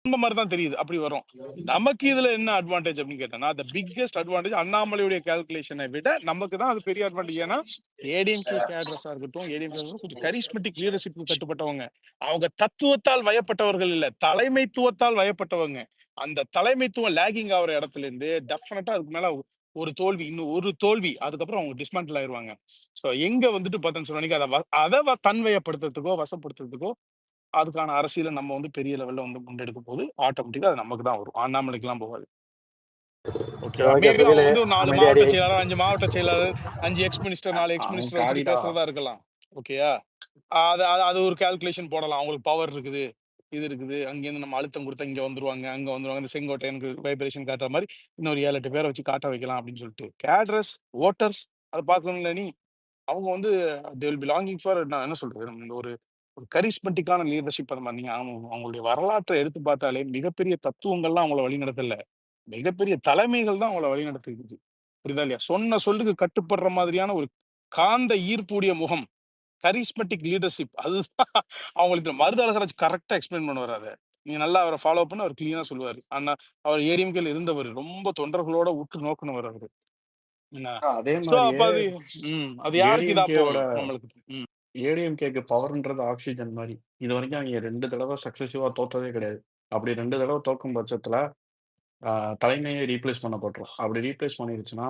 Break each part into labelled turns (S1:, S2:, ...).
S1: இந்த மாதிரி தான் தெரியுது. அப்படி வரும். நமக்கு இதுல என்ன அட்வான்டேஜ் அப்படின்னு கேட்டேன்னா, பிக்கெஸ்ட் அட்வான்டேஜ் அண்ணாமலையுடைய கால்குலேஷனை விட நமக்கு தான் அது பெரிய அட்வான்டேஜ். ஏன்னா ஏடிஎம்கே கேடரஸா இருக்கட்டும், ஏடிஎம்கே கொஞ்சம் கரிஸ்மெட்டிக் லீடர்ஷிப் கட்டுப்பட்டவங்க. அவங்க தத்துவத்தால் வயப்பட்டவர்கள் இல்ல, தலைமைத்துவத்தால் வயப்பட்டவங்க. அந்த தலைமைத்துவம் லேகிங் ஆகிற இடத்துல இருந்து டெஃபினட்டா அதுக்கு மேல ஒரு தோல்வி, இன்னும் ஒரு தோல்வி, அதுக்கப்புறம் அவங்க டிஸ்மேண்டில் ஆயிருவாங்க. ஸோ எங்க வந்துட்டு பார்த்தேன்னு சொன்னீங்க, அதை தன்வயப்படுத்துறதுக்கோ வசப்படுத்துறதுக்கோ அதுக்கான அரசியல நம்ம வந்து பெரிய லெவல்ல வந்து முன்னெடுக்கும் போது ஆட்டோமேட்டிக்கா அது நமக்கு தான் வரும். அண்ணாமலைக்குலாம் போகாது.
S2: சரி,
S1: ஓகேவா?
S2: ஓகே.
S1: மேபி அவங்க
S2: சுகிலு
S1: வந்து 4
S2: அமைதியாடி.
S1: மாவட்ட செயலாளர், 5 மாவட்ட செயலாளர், 5 எக்ஸ் மினிஸ்டர், 4 எக்ஸ்
S3: அவன்
S1: மினிஸ்டர் வச்சுட்டு
S3: காடிடா.
S1: பேசுறதா இருக்கலாம். ஓகேயா? அது அது அது ஒரு கால்குலேஷன் போடலாம். அவங்களுக்கு பவர் இருக்குது, இது இருக்குது. அங்கேருந்து நம்ம அழுத்தம் குடுத்தா இங்க வந்துருவாங்க, அங்க வந்துருவாங்க. இந்த செங்கோட்டையனுக்கு வைப்ரேஷன் காட்டுற மாரி இன்னொரு 7, 8 பேர வச்சு காட்ட வைக்கலாம் அப்படின்னு சொல்லிட்டு. கேடரஸ், வோட்டர்ஸ் அத பார்க்கணும்ல நீ. அவங்க வந்து தே வில் பிலாங்கிங் ஃபார் நான் என்ன சொல்றது? இந்த ஒரு ஒரு கரிஸ்மெட்டிக்கான லீடர்ஷிப் அந்த மாரி. நீங்க அவங்களுடைய வரலாற்ற எடுத்து பார்த்தாலே மிகப்பெரிய தத்துவங்கள்லாம் அவங்கள வழிநடத்தல. மிகப்பெரிய தலைமைகள் தான் அவங்கள வழிநடத்திருக்குது. புரியுதா இல்லையா? சொன்ன சொல்லுக்கு கட்டுப்படுற மாதிரியான ஒரு காந்த ஈர்ப்புடைய முகம். கரிஸ்மெட்டிக் லீடர்ஷிப் அதுதான் அவங்களுக்கு மருதழகராஜ் கரெக்ட்டா எக்ஸ்பிளைன் பண்ணுவாரு அத. நீங்க நல்லா அவர ஃபாலோ பண்ணா அவர் கிளீனா சொல்லுவாரு. ஆனா அவர் ஏடிஎம்கேல இருந்தவரு. ரொம்ப தொண்டர்களோட உற்று நோக்குனவர் அவரு. என்ன?
S3: அதே
S1: சோ அப்ப
S3: மாதிரியே
S1: அது அது யாருக்கு இதா
S3: ஏடிஎம்கேவோட
S1: போகும் நம்மளுக்கு?
S3: ஏடிஎம்கேக்கு பவர்ன்றது ஆக்ஸிஜன் மாரி. இதுவரைக்கும் அவிங்க 2 தடவ சக்சஸிவா தோத்ததே கிடையாது. அப்படி 2 தடவ தோக்கும் பட்சத்துல, அ தலைமையே ரீப்ளேஸ் பண்ணப்பட்டுரும். அப்படி ரீப்ளேஸ் பண்ணிருச்சுன்னா,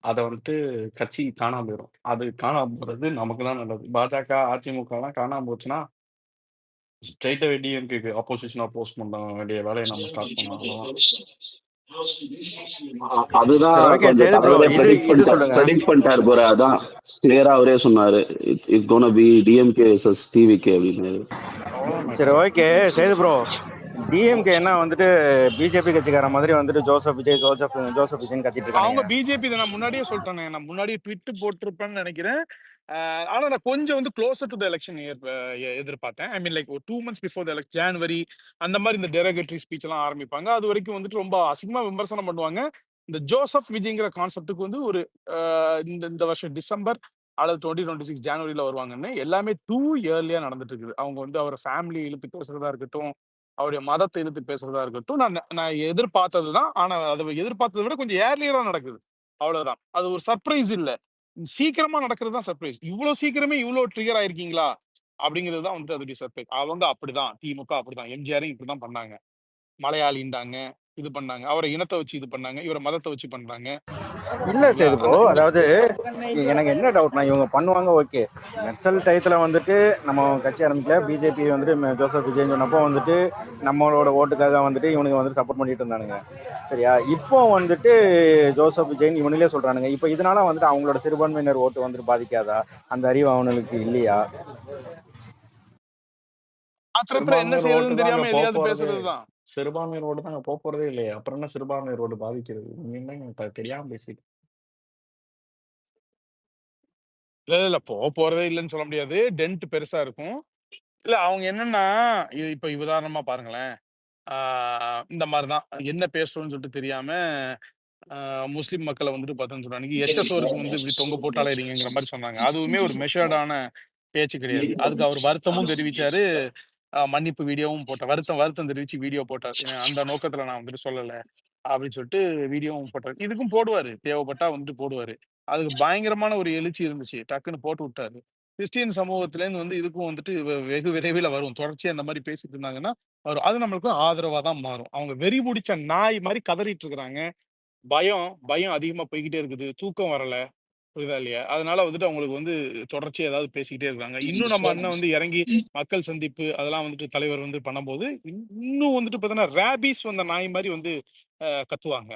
S3: அத வந்துட்டு கட்சி காணாம போயிரும். அது காணாம போறது நமக்கு தான் நல்லது. பாஜக, அதிமுகலாம் காணாம போச்சுன்னா, ஸ்ட்ரெய்ட்டாவே டிஎம்கேக்கு ஆப்போசிஷனா போஸ்ட் பண்ண வேண்டிய வேலைய நம்ம ஸ்டார்ட் பண்ணலாம். அவ்வளோதான்.
S4: அதுதான்
S2: சரி, ஓகே.
S4: கொஞ்சம்
S2: சேது ப்ரோ,
S4: தலைவரே
S2: இது சொல்லுங்க.
S4: ப்ரெடிக்ட் பண்ணிட்டாரு போற. அதான் கிளியரா அவரே சொன்னாரு, it's gonna be DMK versus TVK அப்படின்னு.
S3: அவ்வளோதான்
S2: சரி,
S3: matter.
S2: Okay. Sethu bro, DMK என்ன வந்துட்டு பிஜேபி கட்சிக்கார மாதிரி வந்துட்டு ஜோசப் விஜய் விஜய்ன்னு கத்திட்டு
S1: அவங்க
S2: இருக்கானுங்க.
S1: பிஜேபி தான். நான் முன்னாடியே சொல்லிட்டேனே. நான் முன்னாடியே ட்வீட் போட்டிருப்பேன்னு நினைக்கிறேன். ஆனா நான் கொஞ்சம் வந்து க்ளோசர் டு த எலக்ஷன் எதிர்பார்த்தேன். ஐ மீன் லைக் ஒரு 2 மந்த்ஸ் பிஃபோர் த ஜான்வரி அந்த மாதிரி இந்த டெரோகேட்டரி ஸ்பீச் எல்லாம் ஆரம்பிப்பாங்க. அது வரைக்கும் வந்துட்டு ரொம்ப அசிங்கமா விமர்சனம் பண்ணுவாங்க. இந்த ஜோசப் விஜய்ங்கிற கான்செப்ட்டுக்கு வந்து ஒரு இந்த இந்த வருஷம் டிசம்பர் அல்லது 2026 ஜனவரில வருவாங்கன்னு எல்லாமே டூ இயர்லியா நடந்துட்டு இருக்குது. அவங்க வந்து அவர ஃபேமிலி இழுத்து பேசுறதா இருக்கட்டும், அவருடைய மதத்தை இழுத்து பேசுறதா இருக்கட்டும், நான் நான் எதிர்பார்த்தது தான். ஆனா அத எதிர்பார்த்தத விட கொஞ்சம் ஏர்லியரா நடக்குது. அவ்வளவுதான். அது ஒரு சர்ப்ரைஸ் இல்ல. சீக்கிரமா நடக்கிறது தான் சர்ப்ரைஸ். இவ்ளோ சீக்கிரமே இவ்ளோ ட்ரிகர் ஆயிருக்கீங்களா? அப்படிங்கிறது தான் வந்து அதோடைய சர்ப்ரைஸ். அவங்க அப்படிதான். திமுக அப்படிதான். எம்ஜிஆரும் இப்படிதான் பண்ணாங்க. மலையாளின்டாங்க, இது பண்ணாங்க. அவர இனத்த வச்சு இது பண்ணாங்க. இவர மதத்த வச்சு பண்றாங்க.
S2: இல்ல
S1: சரிங்களா?
S2: சேது ப்ரோ,
S1: ஆனா இந்த
S2: அதாவது எனக்கு என்ன டவுட்னா, இவங்க பண்ணுவாங்க ஓகே. மெர்சல் டயத்துல வந்துட்டு நம்ம கட்சி ஆரம்பிக்கல, பிஜேபி வந்துட்டு ஜோசப் விஜய்ன்னு சொன்னப்போ வந்துட்டு நம்மளோட ஓட்டுக்காக வந்துட்டு இவனுக்கு வந்துட்டு சப்போர்ட் பண்ணிட்டு இருந்தானுங்க. சரியா? இப்போ வந்துட்டு ஜோசப் விஜய்ன்னு இவனுங்களே சொல்றானுங்க. இப்போ இதனால வந்துட்டு அவங்களோட சிறுபான்மையினர் ஓட்டு வந்துட்டு பாதிக்காதா? அந்த அறிவு அவனுக்கு இல்லையா?
S1: ஆத்திரத்துல என்ன
S3: சிறுபான்மையர் ஓட்டு
S1: செய்யறதுன்னு
S3: தான் அங்க
S1: தெரியாம எதையாவது
S3: போப்போறதே.
S1: பேசுறதுதான்.
S3: சிறுபான்மையர் ஓட்டு தான் அங்க போப்போறதே இல்லையே. அப்புறம் என்ன சிறுபான்மையர் ஓட்டு பாதிக்கிறது? நீங்க என்னங்க இப்ப தெரியாம பேசிட்டு.
S1: இல்ல போறதே இல்லன்னு சொல்ல முடியாது. டென்ட் பெருசா இருக்கும். இல்ல அவங்க என்னன்னா, இப்ப உதாரணமா பாருங்களேன். ஆ இந்த மாரி தான். என்ன பேசுறோம்ன்னு சொல்லிட்டு தெரியாம, முஸ்லிம் மக்கள வந்துட்டு பார்த்தோன்னு சொன்னாங்க. எச்ச சோறுக்கு வந்து இப்படி தொங்க போட்டு அலையறீங்கங்கிற மாரி சொன்னாங்க. அதுவுமே ஒரு மெச்சூர்டான பேச்சு கிடையாது. அதுக்கு அவர் வருத்தமும் தெரிவிச்சாரு. மன்னிப்பு வீடியோவும் போட்டார். வருத்தம் தெரிவிச்சு வீடியோ போட்டார். அந்த நோக்கத்துல நான் வந்துட்டு சொல்லல. அப்படின்னு சொல்லிட்டு வீடியோவும் போட்டாரு. இதுக்கும் போடுவாரு. தேவைப்பட்டா வந்துட்டு போடுவாரு. அதுக்கு பயங்கரமான ஒரு எழுச்சி இருந்துச்சு. டக்குன்னு போட்டு விட்டாரு. கிறிஸ்டியன் சமூகத்திலேருந்து வந்து இதுக்கும் வந்துட்டு வெகு விரைவில வரும். தொடர்ச்சியா இந்த மாரி பேசிட்டு இருந்தாங்கன்னா வரும். அது நம்மளுக்கு ஆதரவா தான் மாறும். அவங்க வெறி புடிச்ச நாய் மாரி கதறிட்டு இருக்கிறாங்க. பயம் அதிகமா போய்க்கிட்டே இருக்குது. தூக்கம் வரல. புரியுதா இல்லையா? அதனால வந்துட்டு அவங்களுக்கு வந்து தொடர்ச்சியா ஏதாவது பேசிக்கிட்டே இருக்காங்க. இன்னும் நம்ம அண்ணன் வந்து இறங்கி மக்கள் சந்திப்பு அதெல்லாம் வந்துட்டு தலைவர் வந்து பண்ணும்போது, இன்னும் வந்துட்டு பார்த்தீங்கன்னா, ராபீஸ் வந்த நாய் மாரி வந்து கத்துவாங்க.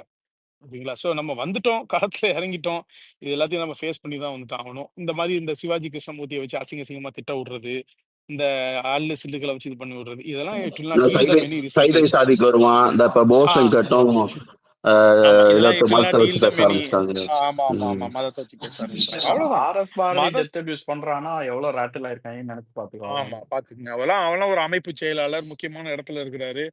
S1: ஓகேங்களா? ஸோ நம்ம வந்துட்டோம். களத்துல இறங்கிட்டோம். இது எல்லாத்தையும் நம்ம ஃபேஸ் பண்ணி தான் வந்துட்டு ஆகணும். இந்த மாரி இந்த சிவாஜி கிருஷ்ணமூர்த்திய வச்சு அசிங்கமா திட்ட விடுறது, இந்த அல்லு சில்லுகள வச்சு இது பண்ணி விடுறது, இதெல்லாம் it will not yield
S4: Saidai
S1: them any result.
S4: Saidai சாதிக்கு வருவான். இந்த இப்ப
S1: ஆ.
S4: போஸ் வெங்கட்டும்
S1: ஆமா. இதெல்லாம்
S4: எல்லாத்தையும்
S1: இட் வில்
S4: மதத்தை
S1: நாட்
S4: வச்சு
S1: ஈல்ட்
S4: பேச
S1: தம் எனி.
S4: ஆரம்பிச்சிட்டாங்க.
S1: ஆமா. மதத்த வச்சு பேச ஆரம்பிச்சுட்டாங்க. அவ்வளவுதான்.
S3: ஆர்எஸ் பாரதி
S1: மத
S3: டெத் அபியூஸ் பண்றான்னா, எவ்வளோ ராட்டில் ஆயிருக்காங்கன்னு நெனச்சு பாத்துக்கோ
S1: ஆமா.
S3: அவ்வளோதான்.
S1: பாத்துக்கங்க. அவெல்லாம் ஒரு அமைப்பு செயலாளர், முக்கியமான இடத்துல இருக்கிறாரு.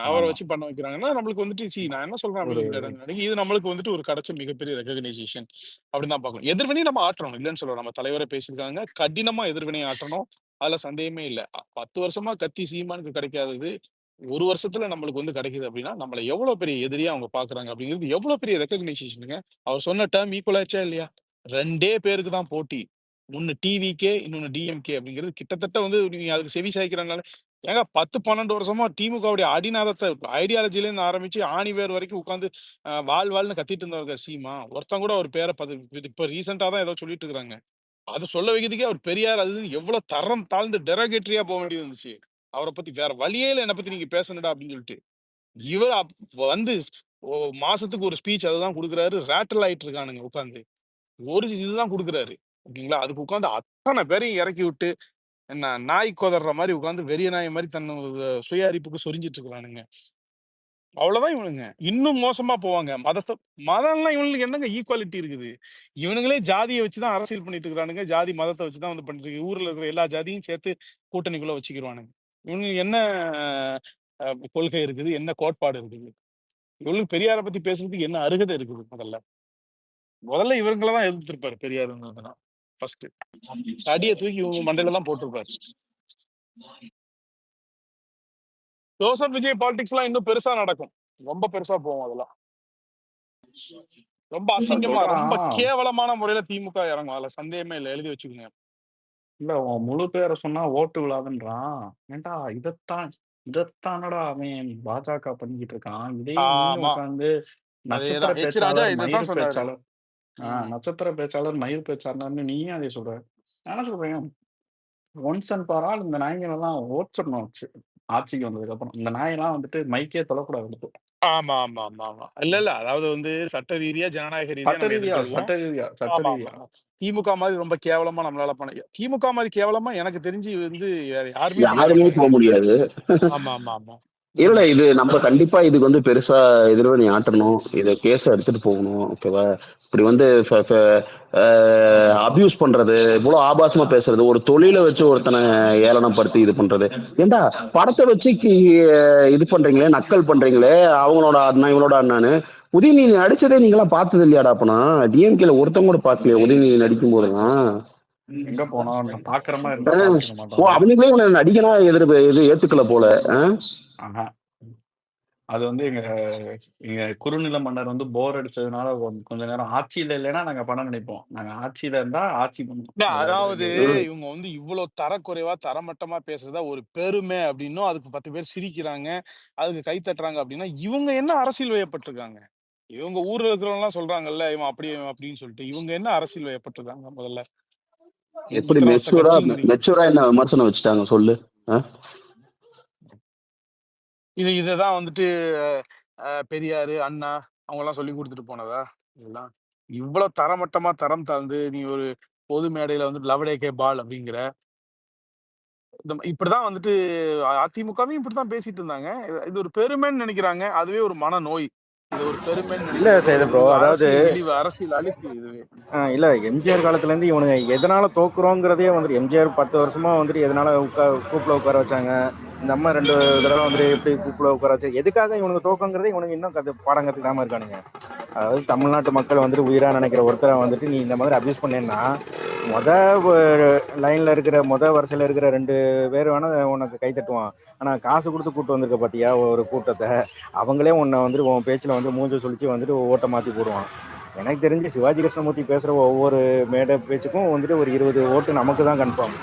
S1: அவர
S3: ஆமா.
S1: வச்சு பண்ண வைக்கிறாங்கன்னா, நம்மளுக்கு வந்துட்டு நான் என்ன சொல்றேன்
S3: ஒரு
S1: அப்படின்னு கேட்டீங்கன்னா, இது நம்மளுக்கு வந்துட்டு ஒரு கிடைச்ச மிகப்பெரிய ரெகக்னைசேஷன் அப்படின்னு தான் பார்க்கணும். எதிர்வினை நம்ம ஆற்றணும். இல்லன்னு சொல்லல. நம்ம தலைவரே பேசியிருக்காங்க. கடினமா எதிர்வினை ஆற்றணும். அதுல சந்தேகமே இல்ல. 10 வருஷமா கத்தி சீமானுக்கு கிடைக்காதது, 1 வருஷத்துல நம்மளுக்கு வந்து கிடைக்குது அப்படின்னா, நம்மள எவ்வளோ பெரிய எதிரியா அவங்க பார்க்குறாங்க அப்படிங்கிறது எவ்வளோ பெரிய ரெகக்னிஷேஷனுங்க. அவர் சொன்ன டெர்ம் ஈக்குவல் ஆச்சா இல்லையா? 2டே பேருக்கு தான் போட்டி. ஒண்ணு டிவிகே, இன்னொன்னு டிஎம்கே அப்படிங்கிறது கிட்டத்தட்ட வந்து நீங்க அதுக்கு செவி சாய்க்கிறனால ஏங்க 10, 12 வருஷமா திமுகவுடைய அடிநாதத்த ஐடியாலஜிலேருந்து ஆரம்பிச்சு ஆணி வேர் வரைக்கும் உட்கார்ந்து வால் வால்ன்னு கத்திட்டு இருந்தவங்க சீமா. ஒருத்தன் கூட அவர் பேர இப்ப ரீசென்ட்டா தான் ஏதோ சொல்லிட்டு இருக்காங்க. அது சொல்ல வைக்கிறதுக்கே அவர் பெரியார் அது இதுன்னு எவ்வளோ தரம் தாழ்ந்து டெரோகேட்டரியா போ வேண்டியது இருந்துச்சு. அவர பத்தி வேற வழியே இல்ல என்ன பத்தி நீங்க பேசணும்டா அப்படின்னு சொல்லிட்டு. இவர் வந்து ஒ மாசத்துக்கு ஒரு ஸ்பீச் அதுதான் குடுக்குறாரு. ரேட்டில் ஆயிட்டு இருக்கானுங்க உட்கார்ந்து. ஒரு இதுதான் குடுக்குறாரு. ஓகேங்களா? அதுக்கு உட்கார்ந்து அத்தன பேரையும் இறக்கி விட்டு, என்ன நாய் கொதர்ற மாரி உட்கார்ந்து வெறிய நாய் மாரி சுய அரிப்புக்கு சொரிஞ்சிட்டு இருக்கிறானுங்க. அவ்வளோதான் இவனுங்க. இன்னும் மோசமா போவாங்க. மதம்லாம் இவனுங்களுக்கு என்னங்க ஈக்குவாலிட்டி இருக்குது? இவனுங்களே ஜாதிய வச்சு தான் அரசியல் பண்ணிட்டு இருக்கிறானுங்க. ஜாதி, மதத்த வச்சு தான் வந்து பண்ணிட்டு ஊர்ல இருக்கிற எல்லா ஜாதியும் சேர்த்து கூட்டணிக்குள்ள வச்சுக்கிருவானுங்க. இவனுங்களுக்கு என்ன கொள்கை இருக்குது? என்ன கோட்பாடு இருக்குது? இவங்களுக்கு பெரியார பத்தி பேசுறதுக்கு என்ன அருகதை இருக்குது முதல்ல? முதல்ல இவங்கள தான் எதிர்த்திருப்பாரு பெரியார் இருந்ததுன்னா. ஃபர்ஸ்ட்டு. அடிய தூக்கி இவங்க மண்டையில தான் போட்டிருப்பாரு. ஜோசப் விஜய் பாலிடிக்ஸ்லாம் இன்னும் பெருசா நடக்கும். ரொம்ப பெருசா போகும் அதெல்லாம். ரொம்ப
S3: அவன்
S1: அசிங்கமா, ரொம்ப
S3: சொல்றான்,
S1: கேவலமான முறையில திமுக இறங்கும். அதுல சந்தேகமே இல்ல. எழுதி வச்சுக்கோங்க.
S3: இல்ல உன் முழு பேரை சொன்னா ஓட்டு விழாதுன்றான். ஏன்டா இதத்தானடா அவன் பாஜக பண்ணிக்கிட்டு இருக்கான். இதே நீயும்
S1: ஆமா.
S3: உட்காந்து நட்சத்திர
S1: அதேதான். எச். ராஜா
S3: பேச்சாளர், மயிர்
S1: இதத்தான் சொன்னாரு.
S3: பேச்சாளர்,
S1: ம்.
S3: நட்சத்திர பேச்சாளர், மயிர் பேச்சாளர்னு நீயும் அதே சொல்ற. நான் என்ன சொல்றேன், ஒன்ஸ் அண்ட் ஃபார் ஆல் இந்த நாய்ங்களெல்லாம் ஓச்சிடணும் வச்சு ஆட்சிக்கு வந்ததுக்கு அப்புறம். இந்த நாயெல்லாம் வந்துட்டு மைக்கே தொடக்கூடாது அடுத்து.
S1: ஆமா, ஆமா, ஆமா, ஆமா. இல்ல, இல்ல. அதாவது வந்து சட்ட ரீதியா, ஜனநாயக ரீதியா
S3: சட்ட
S1: நம்ம
S3: ரீதியா
S1: எதிர்கொள்வோம்.
S3: சட்ட ரீதியா சட்ட
S1: ஆமா,
S3: ரீதியா
S1: ஆமா. திமுக மாரி ரொம்ப கேவலமா நம்மளால திமுக மாரி கேவலமா எனக்கு தெரிஞ்சு வந்து வேற யாருமே பண்ணியிருக்க
S4: யாருமே போக
S1: முடியாது.
S4: முடியாது.
S1: ஆமா, ஆமா, ஆமா.
S4: இல்ல
S1: ம்.
S4: இது நம்ம கண்டிப்பா இதுக்கு வந்து பெருசா எதிர்வினை ஆட்டணும். இத கேஸ எடுத்துட்டு போகணும். ஓகேவா? இப்படி வந்து அபியூஸ் பண்றது, இவ்வளவு ஆபாசமா பேசுறது, ஒரு தொழிலை வச்சு ஒருத்தனை ஏளனப்படுத்தி இது பண்றது. ஏண்டா படத்தை வச்சு இது பண்றீங்களே, நக்கல் பண்றீங்களே, அவங்களோட அண்ணா இவங்களோட அண்ணான்னு. உதயநிதி நடிச்சதே நீங்களாம் பார்த்தது இல்லையாடா? அப்பனா டிஎம்கேல ஒருத்தங்க கூட பார்க்கலையா உதயநிதி நடிக்கும் போதெல்லாம்?
S3: எங்க போனோம் பாக்குற மாதிரி இருந்தா
S4: ஆஹ்
S3: பார்த்துருக்க
S4: ஓ,
S3: மாட்டோம்.
S4: அவனுங்களே உன்னை நடிகனா இது ஏத்துக்கல போல.
S3: ஆஹா. அது வந்து எங்க எங்க குறுநில மன்னர் வந்து போர் அடிச்சதுனால கொஞ்ச நேரம் ஆட்சியில இல்லைன்னா நாங்க படம் நினைப்போம். நாங்க ஆட்சியில இருந்தா ஆட்சி பண்ணுவோம்.
S1: இல்ல,
S3: வேற
S1: அதாவது
S3: எதுவும்
S1: இவங்க வந்து இவ்வளோ தரக்குறைவா, தரமட்டமா பேசுறதா ஒரு பெருமை அப்படின்னும், அதுக்கு 10 பேர் சிரிக்கிறாங்க, அதுக்கு கை தட்டுறாங்க அப்படின்னா, இவங்க என்ன அரசியல் வயப்பட்டுருக்காங்க? இவங்க ஊர்ல இருக்கிறவங்கலாம் சொல்றாங்கல்ல, இவன் அப்படி, இவன் அப்படின்னு சொல்லிட்டு. இவங்க என்ன அரசியல் வயப்பட்டுருக்காங்க முதல்ல?
S4: எப்படி
S1: இத்தன வருஷ
S4: மெச்சூரா
S1: கட்சிங்கிறீங்க.
S4: மெச்சூரா என்ன விமர்சனம் வச்சுட்டாங்க சொல்லு.
S1: இததான் வந்துட்டு பெரியாரு, அண்ணா அவங்கலாம் சொல்லிக் குடுத்துட்டு போனதா? இதெல்லாம். இவ்வளோ தரமட்டமா, தரம் தாழ்ந்து, நீ ஒரு பொது மேடையில வந்து லவடே கே பால் அப்படிங்கிற. இப்படிதான் வந்துட்டு அதிமுகவையும் இப்படித்தான் பேசிட்டு இருந்தாங்க. இது ஒரு பெருமைன்னு நெனைக்கிறாங்க. அதுவே ஒரு மனநோய். இத ஒரு பெருமைன்னு
S2: இல்ல
S1: நெனைக்கிறது
S2: சேது
S1: இது
S2: ப்ரோ,
S1: வந்து
S2: அதாவது
S1: அரசியல் இழிவு, அரசியல் அழுக்கு இதுவே.
S2: இல்ல எம்ஜிஆர் காலத்துல இருந்து இவனுங்க எதனால தோக்குறோங்கிறதே வந்துட்டு எம்ஜிஆர் 10 வருஷமா வந்துட்டு எதனால கூப்புல உட்கார வச்சாங்க, இந்த அம்மா 2 தடவை வந்துட்டு எப்படி கூப்புல உட்கார வச்சு எதுக்காக இவனுக்கு தோக்கங்கிறதே இவனுக்கு இன்னும் பாடம் கத்துக்காம இருக்கானுங்க. அதாவது தமிழ்நாட்டு மக்கள் வந்துட்டு உயிரா நினைக்கிற ஒருத்தரை வந்துட்டு நீ இந்த மாதிரி அபியூஸ் பண்ணேன்னா, லைன்ல இருக்கிற வரிசையில இருக்கிற 2 பேர் வேணா உனக்கு கை தட்டுவான். ஆனா காசு கொடுத்து கூட்டு வந்திருக்க பாத்தியா ஒரு கூட்டத்தை, அவங்களே உன்னை வந்துட்டு உன் பேச்சுல வந்து மூஞ்ச சொல்லிச்சு வந்துட்டு ஓட்ட மாத்தி போடுவான். எனக்கு தெரிஞ்சு சிவாஜி கிருஷ்ணமூர்த்தி பேசுற ஒவ்வொரு மேடை பேச்சுக்கும் வந்துட்டு ஒரு 20 ஓட்டு நமக்கு தான் கன்ஃபார்ம்.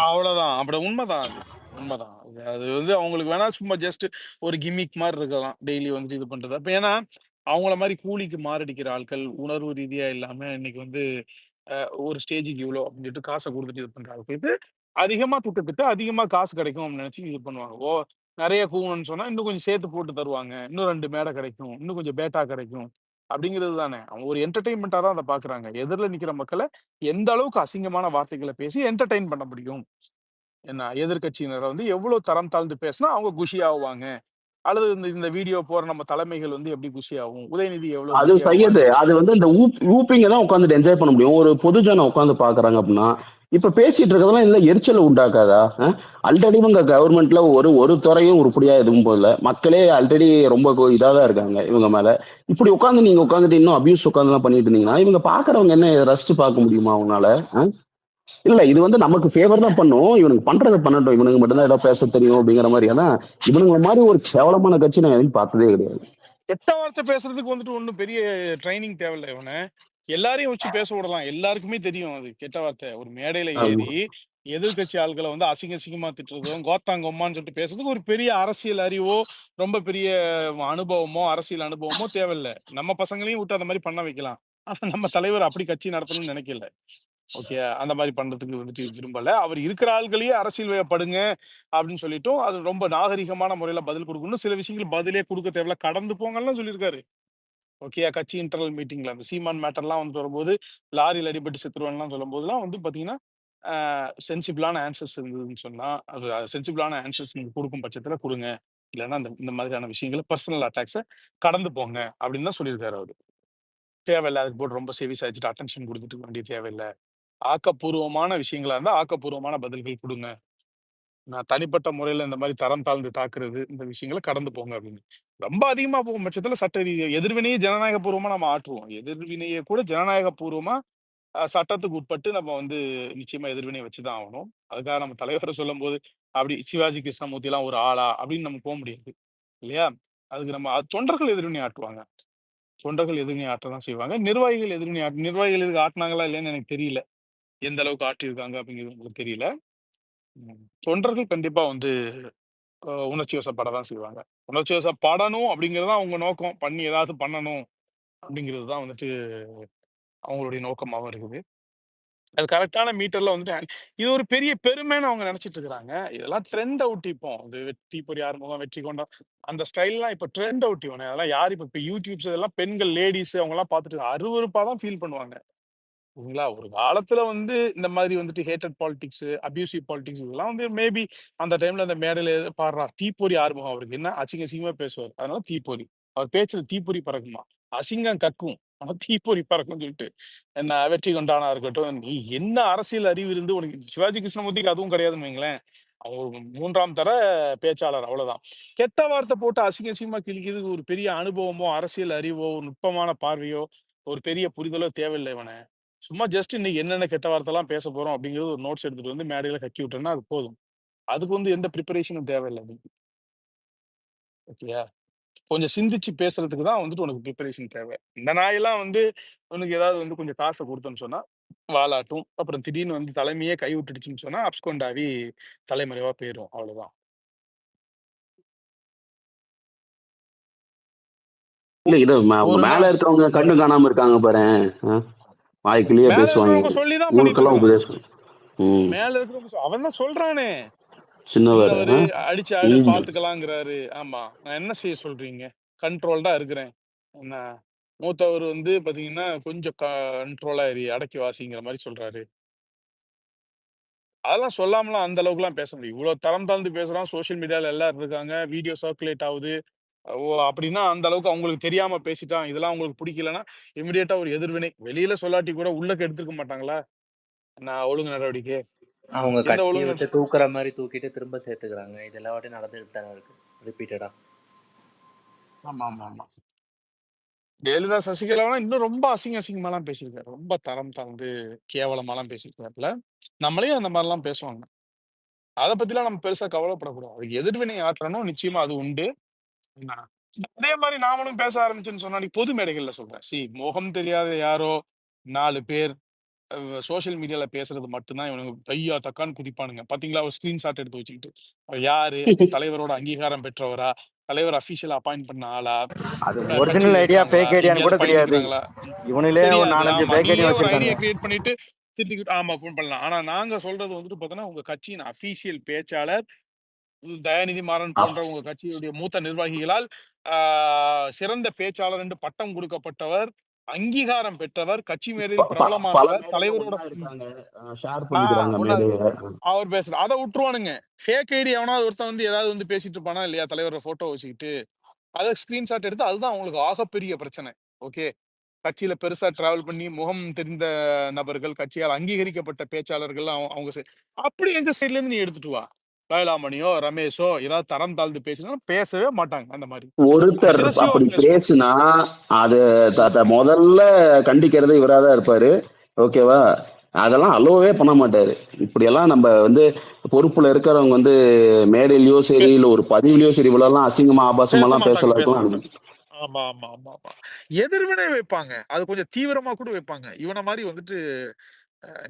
S1: அவ்வளவுதான். அப்படி உண்மைதான் அது. உண்மைதான். அது வந்து அவங்களுக்கு வேணா சும்மா ஜஸ்ட் ஒரு கிம்மிக் மாரி இருக்கலாம். டெய்லி வந்துட்டு இது பண்றது. அப்ப ஏன்னா, அவங்கள மாரி கூலிக்கு மாரடிக்கிற ஆட்கள், உணர்வு ரீதியா இல்லாம இன்னைக்கு வந்து ஒரு ஸ்டேஜுக்கு இவ்வளோ அப்படின்னு சொல்லிட்டு காச குடுத்துட்டு இது பண்ற ஆட்களுக்கு, அதிகமா திட்டத்திட்டு அதிகமா காசு கிடைக்கும் அப்படின்னு நினைச்சு இது பண்ணுவாங்க. நெறைய கூவணும்னு சொன்னா, இன்னும் கொஞ்சம் சேர்த்து போட்டு தருவாங்க. இன்னும் 2 மேடை கிடைக்கும். இன்னும் கொஞ்சம் பேட்டா கிடைக்கும். அப்படிங்கிறது தானே. அவங்க ஒரு என்டர்டெயின்மென்ட்டா தான் அத பார்க்குறாங்க. எதிர்ல நிக்கிற மக்கள எந்த அளவுக்கு அசிங்கமான வார்த்தைகள பேசி என்டர்டெயின் பண்ண முடியும். என்ன எதிர்க்கட்சியினர வந்து எவ்வளோ தரம் தாழ்ந்து பேசினா அவங்க குஷி ஆவாங்க. அல்லது இந்த இந்த வீடியோ போற நம்ம தலைமைகள் வந்து எப்படி குஷி ஆகும்? உதயநிதி எவ்வளோ
S4: அது
S1: குஷி
S4: சையது.
S1: ஆவாரு?
S4: அது வந்து இந்த ஊப்பிங்க தான் உட்காந்துட்டு என்ஜாய் பண்ண முடியும். ஒரு பொதுஜனம் உட்காந்து பாக்குறாங்க அப்படின்னா, இப்ப பேசிட்டு இருக்கிறதெல்லாம் இல்ல எரிச்சல் உண்டாக்காதா? ஆல்ரெடி இவங்க கவர்மெண்ட்ல ஒரு துறையும் உருப்படியா எதுவும் போடல. மக்களே ஆல்ரெடி ரொம்ப இதாதான் இருக்காங்க இவங்க மேல. இப்படி உட்காந்து நீங்க உட்காந்துட்டு இன்னும் அபியூஸ் உட்காந்து பண்ணிட்டு இருந்தீங்கன்னா, இவங்க பாக்குறவங்க என்ன ரசிச்சு பார்க்க முடியுமா அவங்களால? இல்ல இது வந்து நமக்கு ஃபேவர் தான் பண்ணும். இவனுக்கு பண்றத பண்ணட்டும். இவனுக்கு மட்டும்தான் ஏதோ பேச தெரியும் அப்படிங்கிற மாதிரி. அதான் இவனுங்க மாதிரி ஒரு கேவலமான கட்சி நான் எதுவும் பார்த்ததே கிடையாது.
S1: கெட்ட வார்த்தை பேசுறதுக்கு வந்துட்டு ஒண்ணும் பெரிய ட்ரைனிங் தேவையில்ல இவனை. எல்லாரையும் வச்சு பேச விடலாம். எல்லாருக்குமே தெரியும் அது கெட்ட வார்த்தை. ஒரு மேடையில
S4: ஆமா.
S1: ஏறி எதிர்க்கட்சி ஆள்களை வந்து அசிங்கமா திட்டுறதும், கோத்தாங்கொம்மான்னு சொல்லிட்டு பேசுறதுக்கு ஒரு பெரிய அரசியல் அறிவோ, ரொம்ப பெரிய அனுபவமோ, அரசியல் அனுபவமோ தேவையில்ல. நம்ம பசங்களையும் விட்டு அந்த மாதிரி பண்ண வைக்கலாம். ஆனா நம்ம தலைவர் அப்படி கட்சி நடத்தணும்னு நினைக்கல. ஓகே. அந்த மாரி பண்றதுக்கு வந்துட்டு விரும்பல. அவர் இருக்கிற ஆள்களையே அரசியல் வயப்படுங்க அப்படின்னு சொல்லிட்டும், அது ரொம்ப நாகரிகமான முறையில பதில் குடுக்கணும். சில விஷயங்கள் பதிலே குடுக்க தேவையில்ல. கடந்து போங்கன்லாம் சொல்லியிருக்காரு. ஓகேயா? கட்சி இன்டர்னல் மீட்டிங்ல அந்த சீமான் மேட்டர்லாம் வந்து வரும்போது, லாரில அடிபட்டு செத்துருவான்லாம் சொல்லும்போதெல்லாம் வந்து பார்த்தீங்கன்னா, ஆ சென்சிபிளான ஆன்சர்ஸ் இருந்ததுன்னு சொன்னா, அது சென்சிபிளான ஆன்சர்ஸ் நீங்க குடுக்கும் பட்சத்தில குடுங்க. இல்லன்னா இந்த இந்த மாதிரியான விஷயங்கள பெர்சனல் அட்டாக்ஸ கடந்து போங்க அப்படின்னு தான் சொல்லியிருக்காரு அவரு. தேவையில்ல. அதுக்கு போட்டு ரொம்ப செவி சாய்ச்சுட்டு அட்டென்ஷன் குடுத்துட்டு இருக்க வேண்டிய தேவையில்ல. ஆக்கப்பூர்வமான விஷயங்களா இருந்தா, ஆக்கப்பூர்வமான பதில்கள் குடுங்க. நான் தனிப்பட்ட முறையில இந்த மாரி தரம் தாழ்ந்து தாக்குறது, இந்த விஷயங்கள கடந்து போங்க அப்படின்னு. ரொம்ப அதிகமா போகும் பட்சத்தில சட்ட ரீதியா எதிர்வினையே ஜனநாயகபூர்வமா நம்ம ஆற்றுவோம். எதிர்வினைய கூட ஜனநாயகபூர்வமா சட்டத்துக்கு உட்பட்டு நம்ம வந்து நிச்சயமா எதிர்வினை வச்சு தான் ஆவணும். அதுக்காக நம்ம தலைவர சொல்லும்போது, அப்படி சிவாஜி கிருஷ்ணமூர்த்திலாம் ஒரு ஆளா? அப்படின்னு நம்ம போ முடியாது. இல்லையா? அதுக்கு நம்ம தொண்டர்கள் எதிர்வினை ஆற்றுவாங்க. தொண்டர்கள் எதிர்வினை ஆற்ற தான் செய்வாங்க. நிர்வாகிகள் எதிர்வினை நிர்வாகிகள் எதுக்கு ஆட்டுனாங்களா இல்லையான்னு எனக்கு தெரியல. எந்த அளவுக்கு ஆற்றியிருக்காங்க அப்படிங்கிறது உங்களுக்கு தெரியல. தொண்டர்கள் கண்டிப்பா வந்து உணர்ச்சி வசப்பட தான் செய்வாங்க. உணர்ச்சி வசப்படணும் அப்படிங்கிறது தான் அவங்க நோக்கம். பண்ணி ஏதாவது பண்ணணும் அப்படிங்கிறது தான் வந்துட்டு அவங்களுடைய நோக்கமாவும் இருக்குது. அது கரெக்ட்டான மீட்டர்ல வந்துட்டு இது ஒரு பெரிய பெருமைன்னு அவங்க நெனச்சுட்டு இருக்கிறாங்க. இதெல்லாம் ட்ரெண்ட் அவுட் இப்போ. இது தீப்பொறி ஆறுமுகம், வெற்றி கொண்டான் அந்த ஸ்டைல்லாம் இப்ப ட்ரெண்ட் அவுட் இவனே. அதெல்லாம் யாரு இப்ப யூடியூப்ஸ் இதெல்லாம் பெண்கள், லேடீஸ் அவங்கலாம் பார்த்துட்டு அருவருப்பா தான் ஃபீல் பண்ணுவாங்க. சரிங்களா? ஒரு காலத்துல வந்து இந்த மாதிரி வந்துட்டு ஹேட்டட் பாலிடிக்ஸ், அப்யூசிவ் பாலிடிக்ஸ் இதெல்லாம் வந்து மேபி அந்த டைம்ல அந்த மேடையில பாடுறா தீப்பொறி ஆறுமுகம் அவருக்கு என்ன அசிங்கமா பேசுவாரு. அதனால தீப்பொறி. அவர் பேச்சுல தீப்பொறி பறக்குமா? அசிங்கம் கக்கும். ஆனா தீப்பொறி பறக்கும்னு சொல்லிட்டு என்ன வெற்றி கொண்டானா இருக்கட்டும். நீ என்ன அரசியல் அறிவு இருந்து உனக்கு சிவாஜி கிருஷ்ணமூர்த்திக்கு அதுவும் கிடையாதுன்னு வைங்களேன். அவர் ஒரு 3ஆம் தர பேச்சாளர் அவ்வளவுதான். கெட்ட வார்த்தை போட்டு அசிங்கமா கிழிக்கிறதுக்கு ஒரு பெரிய அனுபவமோ, அரசியல் அறிவோ, ஒரு நுட்பமான பார்வையோ, ஒரு பெரிய புரிதலோ தேவையில்ல இவன. சும்மா ஜஸ்ட் இன்னைக்கு என்னென்ன கெட்ட வார்த்தைலாம் பேச போறோம் அப்படிங்கிறது ஒரு நோட்ஸ் எடுத்துட்டு வந்து மேடையில கக்கி விட்டோம்னா அது போதும். அதுக்கு வந்து எந்த பிரிப்பரேஷனும் தேவையில்ல அதுக்கு. ஓகேயா? கொஞ்சம் சிந்திச்சு பேசுறதுக்கு தான் வந்துட்டு உனக்கு பிரிப்பரேஷன் தேவை. இந்த நாயெல்லாம் வந்து உனக்கு ஏதாவது வந்து கொஞ்சம் காச குடுத்தோம்ன்னு சொன்னா, வாலாட்டும். அப்புறம் திடீர்னு வந்து தலைமையே கை விட்டுடுச்சுன்னு சொன்னா, அப்ஸ்கொண்ட் ஆவி தலைமறைவா போயிரும். அவ்வளவுதான்.
S4: இல்ல இது
S1: ஒரு
S4: மேல
S1: நாள்
S4: இருக்கிறவங்க கண்ணு காணாம இருக்காங்க பாரேன். வாய்க்கிலேயே
S1: மேல
S4: பேசுவாங்க.
S1: இருக்கிறவங்க சொல்லி தான் பண்ணிட்டு
S4: ஊருக்கெல்லாம்
S1: இருக்கிறான்.
S4: உபதேசம். ம்.
S1: மேல இருக்கிறவங்க அவன் தான் சொல்றானே.
S4: சின்னவர்.
S1: சின்னவரு அடிச்சு ஆடு
S4: ம்.
S1: பார்த்துக்கலாங்கிறாரு. ஆமா. நான் என்ன செய்ய சொல்றீங்க? கண்ட்ரோல்டா இருக்கிறேன். என்ன மூத்தவர் வந்து பார்த்தீங்கன்னா, கொஞ்சம் கண்ட்ரோலா இரு, அடக்கி வாசிங்கிற மாரி சொல்றாரு. அதெல்லாம் சொல்லாமலாம் அந்த அளவுக்குலாம் பேச முடியும். இவ்ளோ தரம் தாழ்ந்து பேசுறான். சோசியல் மீடியால எல்லாரும் இருக்காங்க. வீடியோ சர்க்குலேட் ஆவுது. ஓ! அப்படின்னா அந்த அளவுக்கு அவங்களுக்கு தெரியாம பேசிட்டான். இதெல்லாம் அவங்களுக்கு பிடிக்கலன்னா, இமிடியேட்டா ஒரு எதிர்வினை. வெளியில சொல்லாட்டி கூட உள்ளக்க எடுத்துருக்க மாட்டாங்களா? நான் ஒழுங்கு நடவடிக்கை.
S5: அவங்க
S1: எந்த
S5: கட்சிய
S1: ஒழுங்கு
S5: விட்டு தூக்குற மாரி தூக்கிட்டு திரும்ப சேர்த்துக்கிறாங்க. இது எல்லா வாட்டியும் நடந்துட்டு தானே இருக்கு. ரிப்பீட்டடா.
S1: ஆமாமாமா. ஜெயலலிதா, சசிகலாலாம் இன்னும் ரொம்ப அசிங்கமாலாம் பேசியிருக்காரு. ரொம்ப தரம் தாழ்ந்து, கேவலமாலாம் பேசியிருக்காருல்ல. நம்மளையும் அந்த மாரிலாம் பேசுவாங்க. அத பத்திலாம் நம்ம பெருசா கவலைப்படக்கூடாது. அதுக்கு எதிர்வினை ஆற்றணும். நிச்சயமா அது உண்டு. என்ன அதே மாரி நாமளும் பேச ஆரம்பிச்சேன்னு சொன்னா, அன்னைக்கு பொது மேடைகள்ல சொல்றேன். முகம் தெரியாத யாரோ 4 பேர் சோசியல் மீடியால பேசுறது மட்டும் தான் இவனுங்க தையா தக்கான்னு குதிப்பானுங்க. பாத்தீங்களா? ஒரு ஸ்கிரீன்ஷாட் எடுத்து வச்சுக்கிட்டு. அவர் யாரு? தலைவரோட அங்கீகாரம் பெற்றவரா? தலைவர் அஃபிஷியலா அப்பாயிண்ட் பண்ண ஆளா?
S2: அது
S1: கட்சியில
S2: ஒரிஜினல் ஐடியா
S1: இருக்காங்களா?
S2: ஃபேக் ஐடியான்னு கூட
S1: எங்கேயாவது
S2: தெரியாது.
S1: பயணிக்கிறாங்களா?
S2: இவனுங்களே ஒரு
S1: தெரியாது.
S2: 4, 5
S1: ஆமா.
S2: ஃபேக் ஐடி
S1: நீயே ஒரு
S2: வச்சிருக்கானுங்க.
S1: ஐடியா கிரியேட் பண்ணிட்டு திட்டிக்கிட்டு ஆமா பண்ணலாம். ஆனா நாங்க சொல்றது வந்துட்டு பார்த்தோன்னா, உங்க கட்சியின் அஃபிஷியல் பேச்சாளர் தயாநிதி மாறன் போன்ற உங்க கட்சியுடைய மூத்த நிர்வாகிகளால் ஆ சிறந்த பேச்சாளர் என்று பட்டம் கொடுக்கப்பட்டவர், அங்கீகாரம் பெற்றவர், கட்சி மேடையில்
S4: பல
S1: பிரபலமானவர்,
S4: மேடையில
S1: தலைவரோட
S4: ஒண்ணா இருக்காங்க. ஷேர்
S1: ஆ
S4: பண்ணிக்கிறாங்க
S1: ஒண்ணா
S4: மேடையை.
S1: அவர் பேசுறார். அத உட்டுருவானுங்க. ஃபேக் ஐடி எவனாவது ஒருத்தன் வந்து ஏதாவது வந்து பேசிட்டு இருப்பானா இல்லையா? தலைவரோட ஃபோட்டோ வச்சுக்கிட்டு. அத ஸ்கிரீன்ஷாட் எடுத்து அதுதான் அவங்களுக்கு ஆகப்பெரிய பிரச்சனை. ஓகே. கட்சியில பெருசா டிராவல் பண்ணி முகம் தெரிந்த நபர்கள், கட்சியால் அங்கீகரிக்கப்பட்ட பேச்சாளர்கள் அவங்க அப்படி எங்க சைட்ல இருந்து நீ எடுத்துட்டு வா. லயலாமணியோ, ரமேஷோ ஏதாவது தரம் தாழ்ந்து பேசினா பேசவே மாட்டாங்க அந்த மாரி.
S4: ஒருத்தர்
S1: அக்ரெசிவா
S4: அப்படி
S1: பேசுவாங்க.
S4: பேசுனா அது முதல்ல கண்டிக்கிறது இவராதான் இருப்பாரு. ஓகேவா? அதெல்லாம் அலோவே பண்ண மாட்டாரு. இப்படியெல்லாம் நம்ம வந்து பொறுப்புல இருக்கிறவங்க வந்து மேடையிலயோ சரி,
S1: பே-
S4: இல்ல ஒரு பதிவுலயோ சரி, இவ்வளவுலாம் அசிங்கமா
S1: பேச
S4: ஆபாசமாலாம்
S1: மாட்டாங்க, பேச
S4: பேசலாம்.
S1: மாட்டாங்க. ஆமா ஆமா ஆமா ஆமா. எதிர்வினை வைப்பாங்க, அது கொஞ்சம் தீவிரமா கூட வைப்பாங்க. இவன மாதிரி வந்துட்டு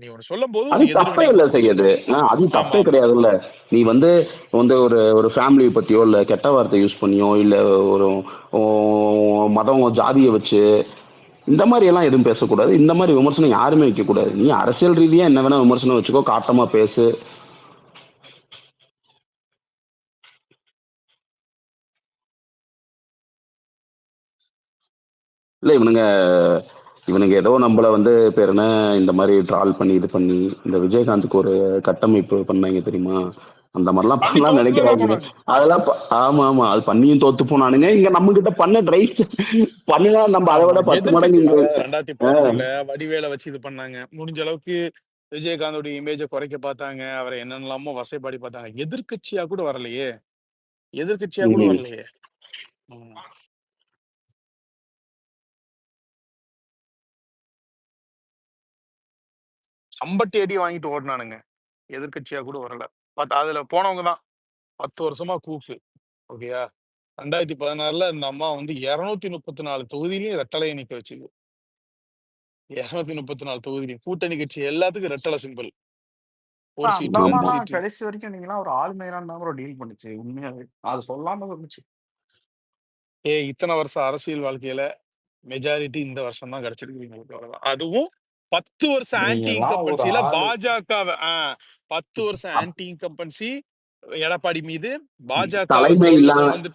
S1: நீ ஒண்ணு சொல்லும் போது
S4: அது
S1: ஒரு
S4: தப்பே
S1: எதிர்வினை
S4: இல்ல
S1: கொடுக்கணும்னு
S4: செய்யுது.
S1: சொல்லுவாங்க.
S4: அது
S1: ஆமா
S4: தப்பே
S1: ஆமா.
S4: கிடையாதுல்ல. நீ வந்து வந்து ஒரு ஒரு ஃபேமிலி பத்தியோ, இல்ல கெட்ட வார்த்தை யூஸ் பண்ணியோ, இல்ல ஒரு ஓ, மதம், ஜாதிய வச்சு இந்த மாதிரி எல்லாம் எதுவும் பேசக்கூடாது. இந்த மாதிரி விமர்சனம் யாருமே வைக்கக்கூடாது. நீ அரசியல் ரீதியா என்ன வேணா விமர்சனம் வச்சுக்கோ, காட்டமா பேசு. இல்ல இவனுங்க ஏதோ நம்மள வந்து பேர் என்ன, இந்த மாதிரி ட்ரால் பண்ணி இது பண்ணி இந்த விஜயகாந்துக்கு ஒரு கட்டமைப்பு பண்ணாங்க தெரியுமா? அந்த மாதிரிலாம்
S1: பண்ணி
S4: பண்ணலாம்
S1: தோத்துதானே
S4: நினைக்கிறாங்க.
S1: போனாங்க.
S4: அதெல்லாம் ஆமா ஆமா, அது பண்ணியும் தோத்து போனானுங்க. இங்க நம்ம கிட்ட பண்ண ட்ரைவ்ஸ் பண்ணினா நம்ம அதை
S1: ஆமா,
S4: விட 10 மடங்கு
S1: எதிர்க்கட்சி
S4: இங்க.
S1: அதாவது
S4: ஆஹ்
S1: 2011ல வடிவேல வச்சு இது பண்ணாங்க. முடிஞ்ச அளவுக்கு விஜயகாந்தோட இமேஜை குறைக்க பார்த்தாங்க. அவரை என்னென்னலாமோ வசைபாடி பார்த்தாங்க. எதிர்க்கட்சியா கூட வரலையே, எதிர்க்கட்சியா கூட
S4: உம்
S1: வரலையே. ம். சம்பட்டி அடி வாங்கிட்டு ஓடினானுங்க. எதிர்க்கட்சியா கூட வரல. பட் அதுல போனவங்க தான் 10 வருஷமா கூஃபு. ஓகேயா? 2016ல இந்த அம்மா வந்து 234 தொகுதியிலயும் ரெட்டலைய நிக்க வச்சுது. 234 தொகுதியிலயும் கூட்டணி கட்சி எல்லாத்துக்கும் ரெட்டலை சிம்பிள். ஒரு
S3: அந்த
S1: சீட்டு,
S4: ஆமா.
S1: 2
S3: அம்மாலாம்
S1: சீட்டு.
S3: கடைசி வரைக்கும் நீங்களாம் ஒரு ஆளுமையிலாம் தான் ப்ரோ டீல் பண்ணுச்சு உண்மையாவே. அது சொல்லாம இருந்துச்சு.
S1: இத்தனை வருஷம் அரசியல் வாழ்க்கையில மெஜாரிட்டி இந்த வருஷம் தான் கிடைச்சிருக்கு எங்களுக்கு, அவ்வளவுதான். அதுவும் 10 வருஷம் ஆன்டி
S3: நீங்கலாம் ஒரு
S1: இன்கம்பன்சில
S3: ஆளு.
S1: பாஜகவை 10 வருஷம் ஆன்டி இன்கம்பன்சி எடப்பாடி மீது பாஜகவை
S4: தலைமை
S1: கிரவுண்ட்ல
S4: இல்லாம
S1: கொண்டு வந்து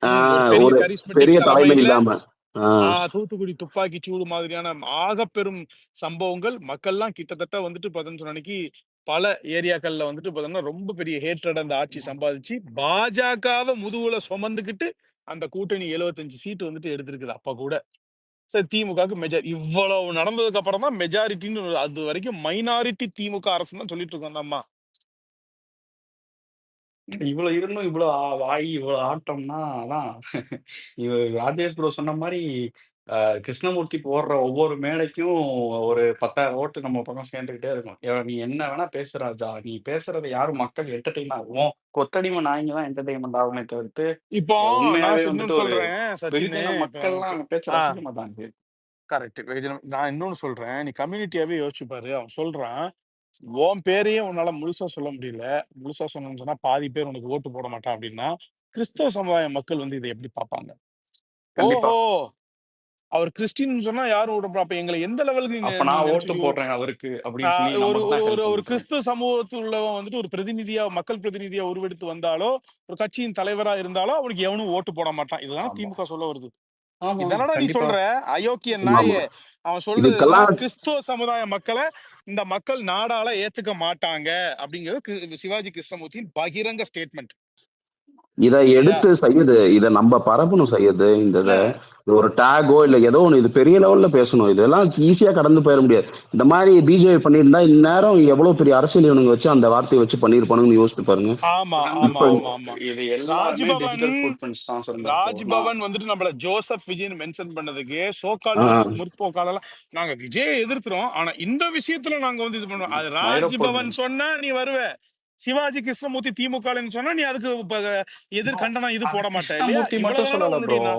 S1: ஒரு பெரிய
S4: ஒரு பெரிய
S1: கரிஸ்மெட்டிக்
S4: தலைமை
S1: தலைமையில
S4: இல்லாம. ஆஹ்
S1: தூத்துக்குடி துப்பாக்கி சூடு மாதிரியான ஆகப்பெரும் சம்பவங்கள் மக்கள்லாம் கிட்டத்தட்ட வந்துட்டு பார்த்தோம்னு அன்னைக்கு பல ஏரியாக்கள்ல வந்துட்டு பார்த்தோம்னா ரொம்ப பெரிய ஹேட்ரட் அந்த ஆட்சி சம்பாதிச்சு பாஜகவை முதுகுல சுமந்துக்கிட்டு அந்த கூட்டணி 75 சீட்டு வந்துட்டு எடுத்திருக்குது அப்ப கூட. சரி, திமுகவுக்கு இவ்வளவு நடந்ததுக்கு அப்புறம் தான் மெஜாரிட்டின்னு அது வரைக்கும் மைனாரிட்டி திமுக அரசு தான் சொல்லிட்டு இருக்கோம் அந்த அம்மா.
S3: இவ்வளவு இருந்தும் இவ்வளவு வாய் இவ்வளவு ஆட்டம்னா அதான் ராஜேஷ் ப்ரோ சொன்ன மாதிரி கிருஷ்ணமூர்த்தி போடுற ஒவ்வொரு மேடைக்கும் ஒரு 10,000 ஓட்டு நம்ம பக்கம் சேர்ந்துக்கிட்டே இருக்கும். நீ என்ன வேணா பேசு ராஜா, நீ பேசுறதை யாரும் மக்கள் என்டர்டெயின் ஆகும், கொத்தடிமை நாய்ங்க தான் என்டர்டெயின்மெண்ட் ஆகுமே தவிர்த்து
S1: இப்போ
S3: உண்மையாவே
S1: நான்
S3: வந்துட்டு
S1: இன்னொன்னு
S3: ஒரு
S1: சொல்றேன் சச்சின்.
S3: வெகுஜன
S1: இப்போ
S3: மக்கள்லாம் அங்க பேச்ச
S1: ஆ
S3: ரசிக்க மாட்டாங்க.
S1: கரெக்ட். நான் இன்னொன்னு சொல்றேன், நீ கம்யூனிட்டியாவே யோசிச்சு பாரு. அவன் சொல்றான், உன் பேரையே உன்னால முழுசா சொல்ல முடியல. முழுசா சொன்னேன்னு சொன்னா பாதி பேர் உனக்கு ஓட்டு போட மாட்டான் அப்படின்னா கிறிஸ்தவ சமுதாய மக்கள் வந்து இதை எப்படி பார்ப்பாங்க?
S3: கண்டிப்பா.
S1: ஓஹோ, அவர் கிறிஸ்டின் சொன்னா யாரும் விட அப்ப எங்களை எந்த லெவலுக்கு
S3: அப்ப
S1: நீ
S3: நான் ஓட்டு
S1: நினைச்சு
S3: போடுறேன் அவருக்கு அப்படின்னு சொல்லி
S1: ஒரு
S3: நமக்கு
S1: ஒரு
S3: தான்
S1: ஒரு
S3: ஹெல்ப்
S1: ஒரு
S3: பண்ணுறேன்.
S1: கிறிஸ்துவ சமூகத்தில் உள்ளவன் வந்துட்டு ஒரு பிரதிநிதியா, மக்கள் பிரதிநிதியா உருவெடுத்து வந்தாலோ, ஒரு கட்சியின் தலைவரா இருந்தாலோ அவனுக்கு எவனும் ஓட்டு போட மாட்டான். இதுதானே
S3: ஆமா
S1: திமுக சொல்ல வருது.
S3: ஆமா
S1: இதனடா நீ
S3: கண்டிப்பா.
S1: சொல்ற அயோக்கிய
S4: ஆமா.
S1: நாயே. அவன் சொல்றது என்னன்னா,
S4: இதுக்கெல்லாம்
S1: கிறிஸ்துவ சமுதாய மக்களை இந்த மக்கள் நாடால ஏத்துக்க மாட்டாங்க அப்படிங்கிறது சிவாஜி கிருஷ்ணமூர்த்தியின் பகிரங்க ஸ்டேட்மெண்ட்.
S4: இதை
S1: ஓகேயா?
S4: எடுத்து செய்யுது, இதை நம்ம பரப்பணும் செய்யுது. இந்த
S1: ஆ,
S4: ஒரு டேகோ இல்ல ஏதோ ஒண்ணு இது பெரிய லெவல்ல பேசணும். இதெல்லாம் ஈஸியா கடந்து போயிட முடியாது. இந்த மாதிரி பிஜேபி பண்ணியிருந்தா இந்நேரம் எவ்வளவு பெரிய அரசியல் இவனுங்க வச்சு அந்த வார்த்தையை வச்சு பண்ணிருப்பானுங்கன்னு யோசிச்சு பாருங்க.
S1: ஆமா
S3: கிரண்
S1: ஆமா
S3: ப்ரோ,
S4: இப்ப
S1: ஆமா ஆமா.
S3: இது எல்லாமே
S1: ராஜ்பவன்
S3: டிஜிட்டல் ஃபுட் பிரிண்ட்ஸ் தான் சொல்லுங்க ப்ரோ. நான்
S1: ராஜ்பவன் வந்துட்டு நம்மள ஜோசப் விஜய்னு மென்ஷன் பண்ணதுக்கு சோகால்டு
S4: ஆஹ்
S1: முற்போக்காளெல்லாம் நாங்க விஜயை எதிர்க்கிறோம், ஆனா இந்த விஷயத்துல நாங்க வந்து இது பண்ணுவோம். அது
S3: மயிரப்பொருள்
S1: ராஜ்பவன் சொன்னா நீ வருவ, சிவாஜி கிருஷ்ணமூர்த்தி திமுகன்னு சொன்னா நீ அதுக்கு எதிர்
S3: ப்ரோ,
S1: கண்டனம் இது
S3: அது
S1: போட மாட்ட இல்லையா?
S3: கிருஷ்ணமூர்த்தி மட்டும்
S1: இவ்வளவுதானே
S3: சொல்லல ப்ரோ.
S1: உன்னுடைய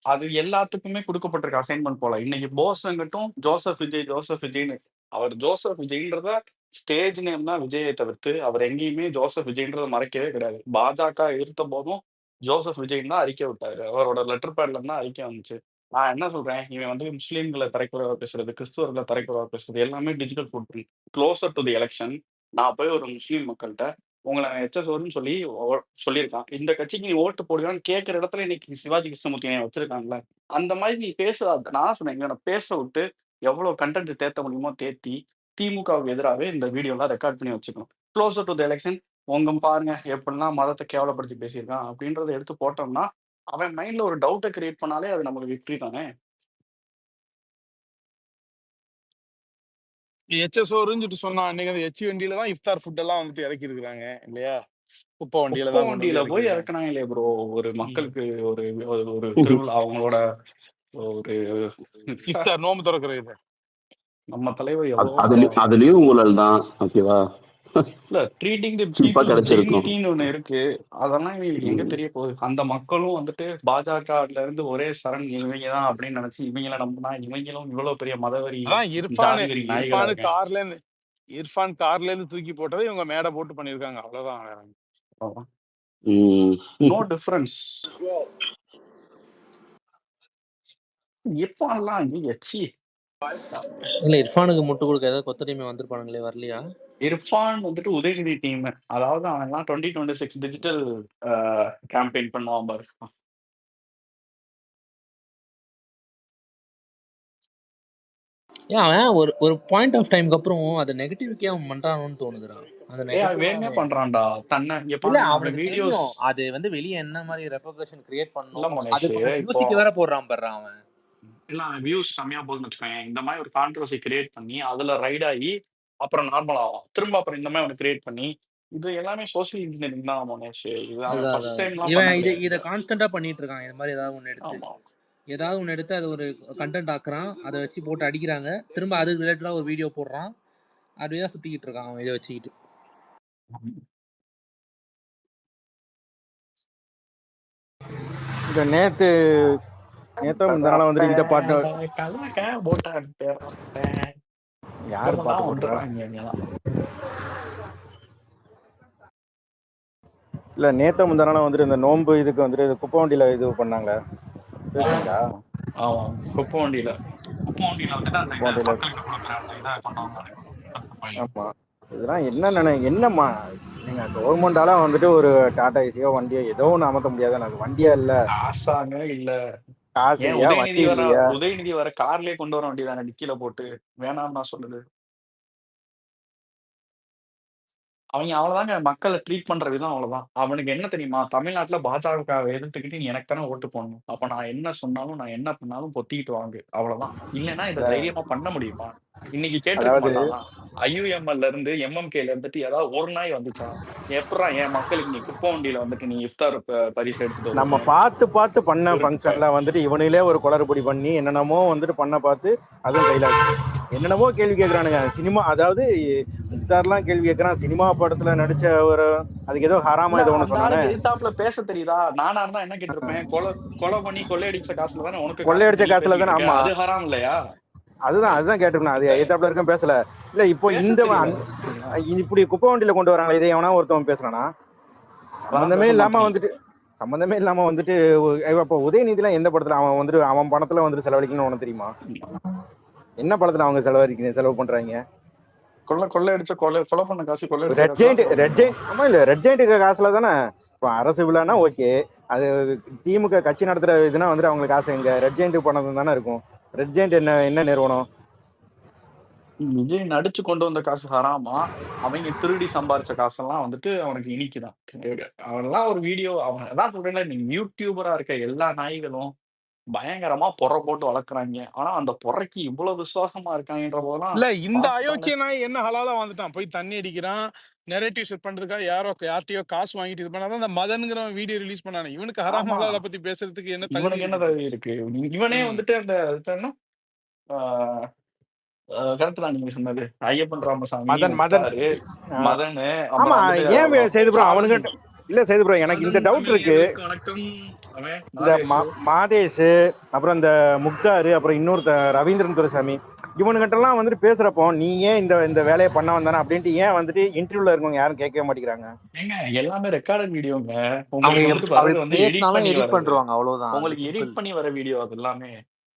S3: அது எல்லாத்துக்குமே கொடுக்கப்பட்டிருக்க அசைன்மெண்ட் போல. இன்னைக்கு போஸ்ங்கட்டும் ஜோசப் விஜய் ஜோசப் விஜய்னு. அவர் ஜோசப் விஜய்ன்றத ஸ்டேஜ் நேம் தான் விஜயை தவிர்த்து அவர் எங்கேயுமே ஜோசப் விஜய்ன்றத மறைக்கவே கிடையாது. பாஜக எதிர்த்த போதும் ஜோசப் விஜய்ன்னு தான் அறிக்கை விட்டாரு. அவரோட லெட்டர் பேட்ல தான் அறிக்கை வந்துச்சு. நான் என்ன சொல்றேன், இவன் வந்து முஸ்லீம்களை தரைக்குறைவா பேசுறது, கிறிஸ்துவர்களை தரைக்குறைவா பேசுறது எல்லாமே digital footprint. Closer to the election நான் போய் ஒரு முஸ்லீம் மக்கள்கிட்ட உங்களை எச்எஸ்ஓன்னு சொல்லி சொல்லியிருக்கான். இந்த கட்சிக்கு நீ ஓட்டு போடுவான்னு கேட்கிற இடத்துல இன்னைக்கு சிவாஜி கிருஷ்ணமூர்த்தி வச்சிருக்காங்கல்ல. அந்த மாதிரி நீ பேசாத. நான் சொன்னேன் இவனை பேச விட்டு எவ்வளவு கண்டென்ட் தேத்த முடியுமோ தேத்தி திமுகவுக்கு எதிராகவே இந்த வீடியோலாம் ரெக்கார்ட் பண்ணி வச்சுக்கணும். க்ளோசர் டு த எலெக்ஷன் உங்க பாருங்க எப்படிலாம் மதத்தை கேவலப்படுத்தி பேசியிருக்கான் அப்படின்றத எடுத்து போட்டோம்னா அவன் மைண்ட்ல ஒரு டவுட்டை கிரியேட் பண்ணாலே அது நமக்கு விக்டரி தானே.
S1: எச்எஸ்ஓன்னு சொல்லிட்டு சொன்னா அன்னைக்கு அந்த எச்சி வண்டியில தான் இஃப்தார் ஃபுட் எல்லாம் வந்துட்டு இறக்கி இருக்கிறாங்க இல்லையா? குப்பை வண்டியில
S3: குப்பை
S1: தான் கொண்டு வந்து
S3: வண்டியில
S1: இறக்கி
S3: போய்
S1: இருக்காங்க.
S3: இறக்குனாங்க இல்லையா ப்ரோ. ஒரு
S1: ம்.
S3: மக்களுக்கு ஒரு ஒரு ஒரு திருவிழா அவங்களோட ஒரு
S1: இஃப்தார் நோம்பு திறக்கிற இது.
S3: நம்ம தலைவர் எவ்வளவோ
S4: அதுலயும் ஊழல் தான். ஓகேவா?
S3: இல்ல ட்ரீட்டிங் தி
S4: சீப்பா
S3: பீப்புள்
S4: கிடைச்சிருக்கும்.
S3: டிக்னிட்டின்னு ஒண்ணு இருக்கு. அதெல்லாம் இவங்களுக்கு எங்க தெரிய போகுது? அந்த மக்களும் வந்துட்டு பாஜகல இருந்து ஒரே சரண் இவங்க தான் அப்படின்னு நினைச்சு இவங்கள நம்பினா இவங்களும் இவ்வளவு பெரிய மதவெறி
S1: அதான்
S3: ஜாதிவெறி நாய்களா இருக்காங்க.
S1: இர்ஃபான் கார்ல இருந்து தூக்கி போட்டதை இவங்க மேடை போட்டு பண்ணிருக்காங்க. அவ்வளவுதான். வேற ஒண்ணும்.
S3: No difference. இர்ஃபான்லாம் எச்சி.
S5: இல்ல இர்ஃபானுக்கு முட்டு கொடுக்க ஏதாவது கொத்த டீம் வந்திருப்பானுங்களே, வரலையா?
S3: இர்ஃபான் வந்துட்டு உதயநிதி டீம். அதாவது அவன்லாம் 2026 டிஜிட்டல் கேம்பெயின் பண்ணுவான் பாரு.
S5: ஏன் அவன் ஒரு பாயிண்ட் ஆஃப் டைம்க்கு அப்புறம் அது நெகட்டிவிட்டியா அவன் பண்றானோன்னு தோணுதுடா. அந்த
S3: அவன்
S5: நெகட்டிவ்
S3: வேணுமே பண்றான்டா. தன்னை இங்க
S5: இல்ல
S3: பாருங்க, அவன்
S5: அவனுக்கு
S3: வீடியோஸ்
S5: தெரியும் அது வந்து வெளியே என்ன மாதிரி ரெப்ரகேஷன் கிரியேட்
S3: இல்ல
S5: பண்ணணும்.
S3: மனேஷ்.
S5: அதுக்கு ஒரு
S3: இப்போ
S5: மியூசிக் வேற போடுறான் பாரு அவன்.
S3: இல்ல வியூஸ் செம்மையா போகுதுன்னு வச்சுக்கோங்க. இந்த மாதிரி ஒரு கான்ட்ரவர்சி கிரியேட் பண்ணி அதுல ரைட் ஆகி அப்புறம் நார்மல் ஆகும். திரும்ப அப்புறம் இந்த மாதிரி ஒன்று கிரியேட் பண்ணி இது எல்லாமே சோசியல் இன்ஜினியரிங் தான் மனேஷ். இது அவன்
S5: அதான்
S3: ஃபர்ஸ்ட்
S5: அதான்
S3: டைம்லாம்
S5: இவன்
S3: பண்ண
S5: இதை
S3: கிடையாது.
S5: கான்ஸ்டன்டா பண்ணிட்டு இருக்கான். இது மாதிரி ஏதாவது ஒன்று எடுத்து அது ஒரு கண்டென்ட் ஆக்குறான். அதை வச்சு போட்டு அடிக்கிறாங்க. திரும்ப அது ரிலேட்டடா ஒரு வீடியோ போடுறான். அப்படியே சுத்திக்கிட்டு இருக்கான் அவன் இதை வச்சுக்கிட்டு.
S2: இந்த நேத்தும் இந்த நாள வந்துட்டு இந்த பாட்டு யாரு பாட்டு போட்டுறா? இல்ல நேத்தும் இந்த நாள வந்துட்டு இந்த நோன்பு இதுக்கு வந்துட்டு குப்பை வண்டியில இது பண்ணாங்க. பேசுறீங்களா?
S3: ஆமா, குப்பை வண்டியில வந்துட்டு அந்த மக்களுக்கு கொடுக்குற அந்த இதை கொண்டு வந்தாங்க.
S2: ஆமா, இதெல்லாம் என்னம்மா நீங்க கவர்மெண்டால வந்துட்டு ஒரு டாடா ஏசியோ வண்டியோ ஏதோ ஒன்று அமர்த்த முடியாது. எனக்கு வண்டியா இல்ல,
S3: காசாங்க இல்ல,
S2: காசு இல்லையா, வண்டி இல்லையா?
S3: உதயநிதி வர கார்லயே கொண்டு வர வேண்டியதானே, டிக்கில போட்டு. வேணாம்னு நான் சொல்லுது. அவங்க அவ்வளவுதாங்க, மக்களை ட்ரீட் பண்ற விதம் அவ்வளவுதான். அவனுக்கு என்ன தெரியுமா, தமிழ்நாட்டுல பாஜக எதிர்த்துக்கிட்டு நீ எனக்கு தானே ஓட்டு போடணும். அப்ப நான் என்ன சொன்னாலும் நான் என்ன பண்ணாலும் பொத்திக்கிட்டு வாங்க, அவ்வளவுதான். இல்லைன்னா இதை தைரியமா பண்ண முடியுமா? இன்னைக்கு கேட்டிருக்க மாட்டானா? IUML இருந்து MMKல இருந்துட்டு ஏதாவது ஒரு நாய் வந்துச்சா? எப்படா என் மக்களுக்கு நீ குப்பை வண்டியில வந்துட்டு நீ இஃப்தார் பரிசு எடுத்துட்டு
S2: நம்ம பார்த்து பண்ண ஃபங்க்ஷன்ல வந்துட்டு இவனிலே ஒரு குளறுபடி பண்ணி என்னென்னமோ வந்துட்டு பண்ண பார்த்து அதுவும் கையில என்னென்னமோ கேள்வி கேட்கறானுங்க. சினிமா, அதாவது முக்தார்லாம் கேள்வி கேட்கறான். சினிமா படத்துல நடிச்ச ஒரு அதுக்கு ஏதோ ஹராமா ஏதோ ஒன்று சொன்னானே.
S3: எதிர்த்தாப்புல பேச தெரியுதா? நானா இருந்தா என்ன கேட்டிருப்பேன்? கொலை பண்ணி கொள்ளையடிச்ச காசுல தானே உனக்கு
S2: கொள்ளையடிச்ச காசுல தானே. ஆமா,
S3: அது ஹராம் இல்லையா?
S2: அதுதான் கேட்டிருக்கேன். அது எதிர்த்தாப்புல இருக்கும் பேசல. இல்ல இப்போ இந்த இப்படி குப்பை வண்டியில கொண்டு வராங்களே, இதை எவனா ஒருத்தவன் பேசுறானா? சம்பந்தமே இல்லாம வந்துட்டு இப்போ உதயநிதிலாம் எந்த படத்துல அவன் வந்துட்டு அவன் பணத்துல வந்துட்டு செலவழிக்கணும்னு உனக்கு தெரியுமா? என்ன படத்துல அவங்க செலவு பண்றாங்க?
S3: கொள்ளையடிச்ச கொலை பண்ண காசு
S2: ரெட் ஜெயிண்ட் ஆமா, இல்ல ரெட் ஜெயிண்ட் காசுல தானே. இப்போ அரசு விழானா ஓகே, அது திமுக கட்சி நடத்துற இதுனா வந்துட்டு அவங்களுக்கு காசு எங்க? ரெட் ஜெயிண்ட் பணம் தானே இருக்கும். ரெட் ஜெயிண்ட் என்ன நிறுவனம்?
S3: விஜய் நடிச்சு கொண்டு வந்த காசு ஹராமா? அவங்க திருடி சம்பாரிச்ச காசெல்லாம் வந்துட்டு அவனுக்கு இனிக்குதான். அவனெல்லாம் ஒரு வீடியோ, அவன் அதான் சொல்றேன்ல, நீங்க யூடியூபரா இருக்க எல்லா நாய்களும் பயங்கரமா பொறை போட்டு வளர்க்குறாங்க. ஆனா அந்த பொறைக்கு இவ்வளவு விசுவாசமா இருக்காங்கன்ற போதெல்லாம்
S1: இல்ல, இந்த அயோக்கிய நாய் என்ன ஹலாலா வந்துட்டான், போய் தண்ணி அடிக்கிறான், நெரேட்டிவ் செட் பண்றதுக்காக யார்கிட்டயோ காசு வாங்கிட்டு இது பண்ணாதான் அந்த மதன்கிறவன் வீடியோ ரிலீஸ் பண்ணானே. இவனுக்கு ஹராம் ஹலால பத்தி பேசுறதுக்கு என்ன
S3: இவனுக்கு என்ன தகுதி இருக்கு? இவனே வந்துட்டு அந்த என்ன கரெக்ட் தான் நீங்க சொன்னது. ஐயப்பன் ராமசாமி, மதன்.
S2: ஆமா, ஏன் செய்து ப்ரோ அவனுக்கு இல்ல செய்து ப்ரோ, எனக்கு இந்த டவுட் இருக்கு. இந்த மாதேஷ், அப்புறம் இந்த முக்தாரு, அப்புறம் இன்னொரு ரவீந்திரன் துரைசாமி, இவனுக்கிட்டலாம் வந்துட்டு பேசுறப்போ நீ ஏன் இந்த வேலையை பண்ண வந்தானே அப்படின்ட்டு ஏன் வந்துட்டு இன்டர்வியூல இருக்கவங்க யாரும் கேட்கவே மாட்டேங்கிறாங்க.
S3: ஏங்க எல்லாமே ரெக்கார்டட் வீடியோங்க.
S5: உங்களுக்கு எடிட் பண்றாங்க, அவ்வளவுதான்.
S3: உங்களுக்கு எடிட் பண்ணி வர வீடியோ அது எல்லாமே.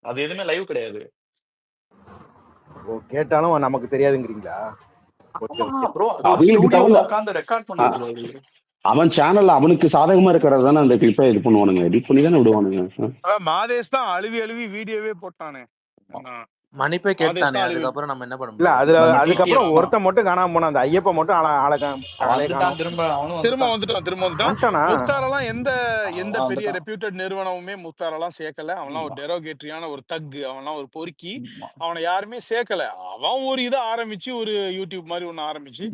S3: அது எதுவுமே லைவ் கிடையாது.
S2: கேட்டாலும் நமக்கு தெரியாதுங்கிறீங்களா?
S4: அவன் சேனல்ல அவனுக்கு சாதகமா இருக்கிறது தானே அந்த கிளிப்பை இது பண்ணுவானுங்க, எடிட் பண்ணி தானே விடுவானுங்க.
S1: மாதேஷ் தான் அழுவி வீடியோவே போட்டானே.
S5: மன்னிப்பே கேட்டானே, அதுக்கப்புறம் நம்ம என்ன பண்ண முடியும்?
S2: இல்ல அதுக்கப்புறம் ஒருத்த மட்டும் காணாம போனா, அந்த ஐயப்ப மட்டும்
S1: திரும்ப வந்துட்டான். முக்தாரெல்லாம் எந்த பெரிய ரெப்யூட்டட் நிறுவனமுமே முக்தாரெல்லாம் சேர்க்கல. அவன்லாம் ஒரு டெரோகேட்டரியான ஒரு தக்கு, அவன்லாம் ஒரு பொறுக்கி, அவனை யாருமே சேர்க்கல. அவன் ஒரு இதை ஆரம்பிச்சு, ஒரு யூடியூப் மாதிரி ஒண்ணு ஆரம்பிச்சு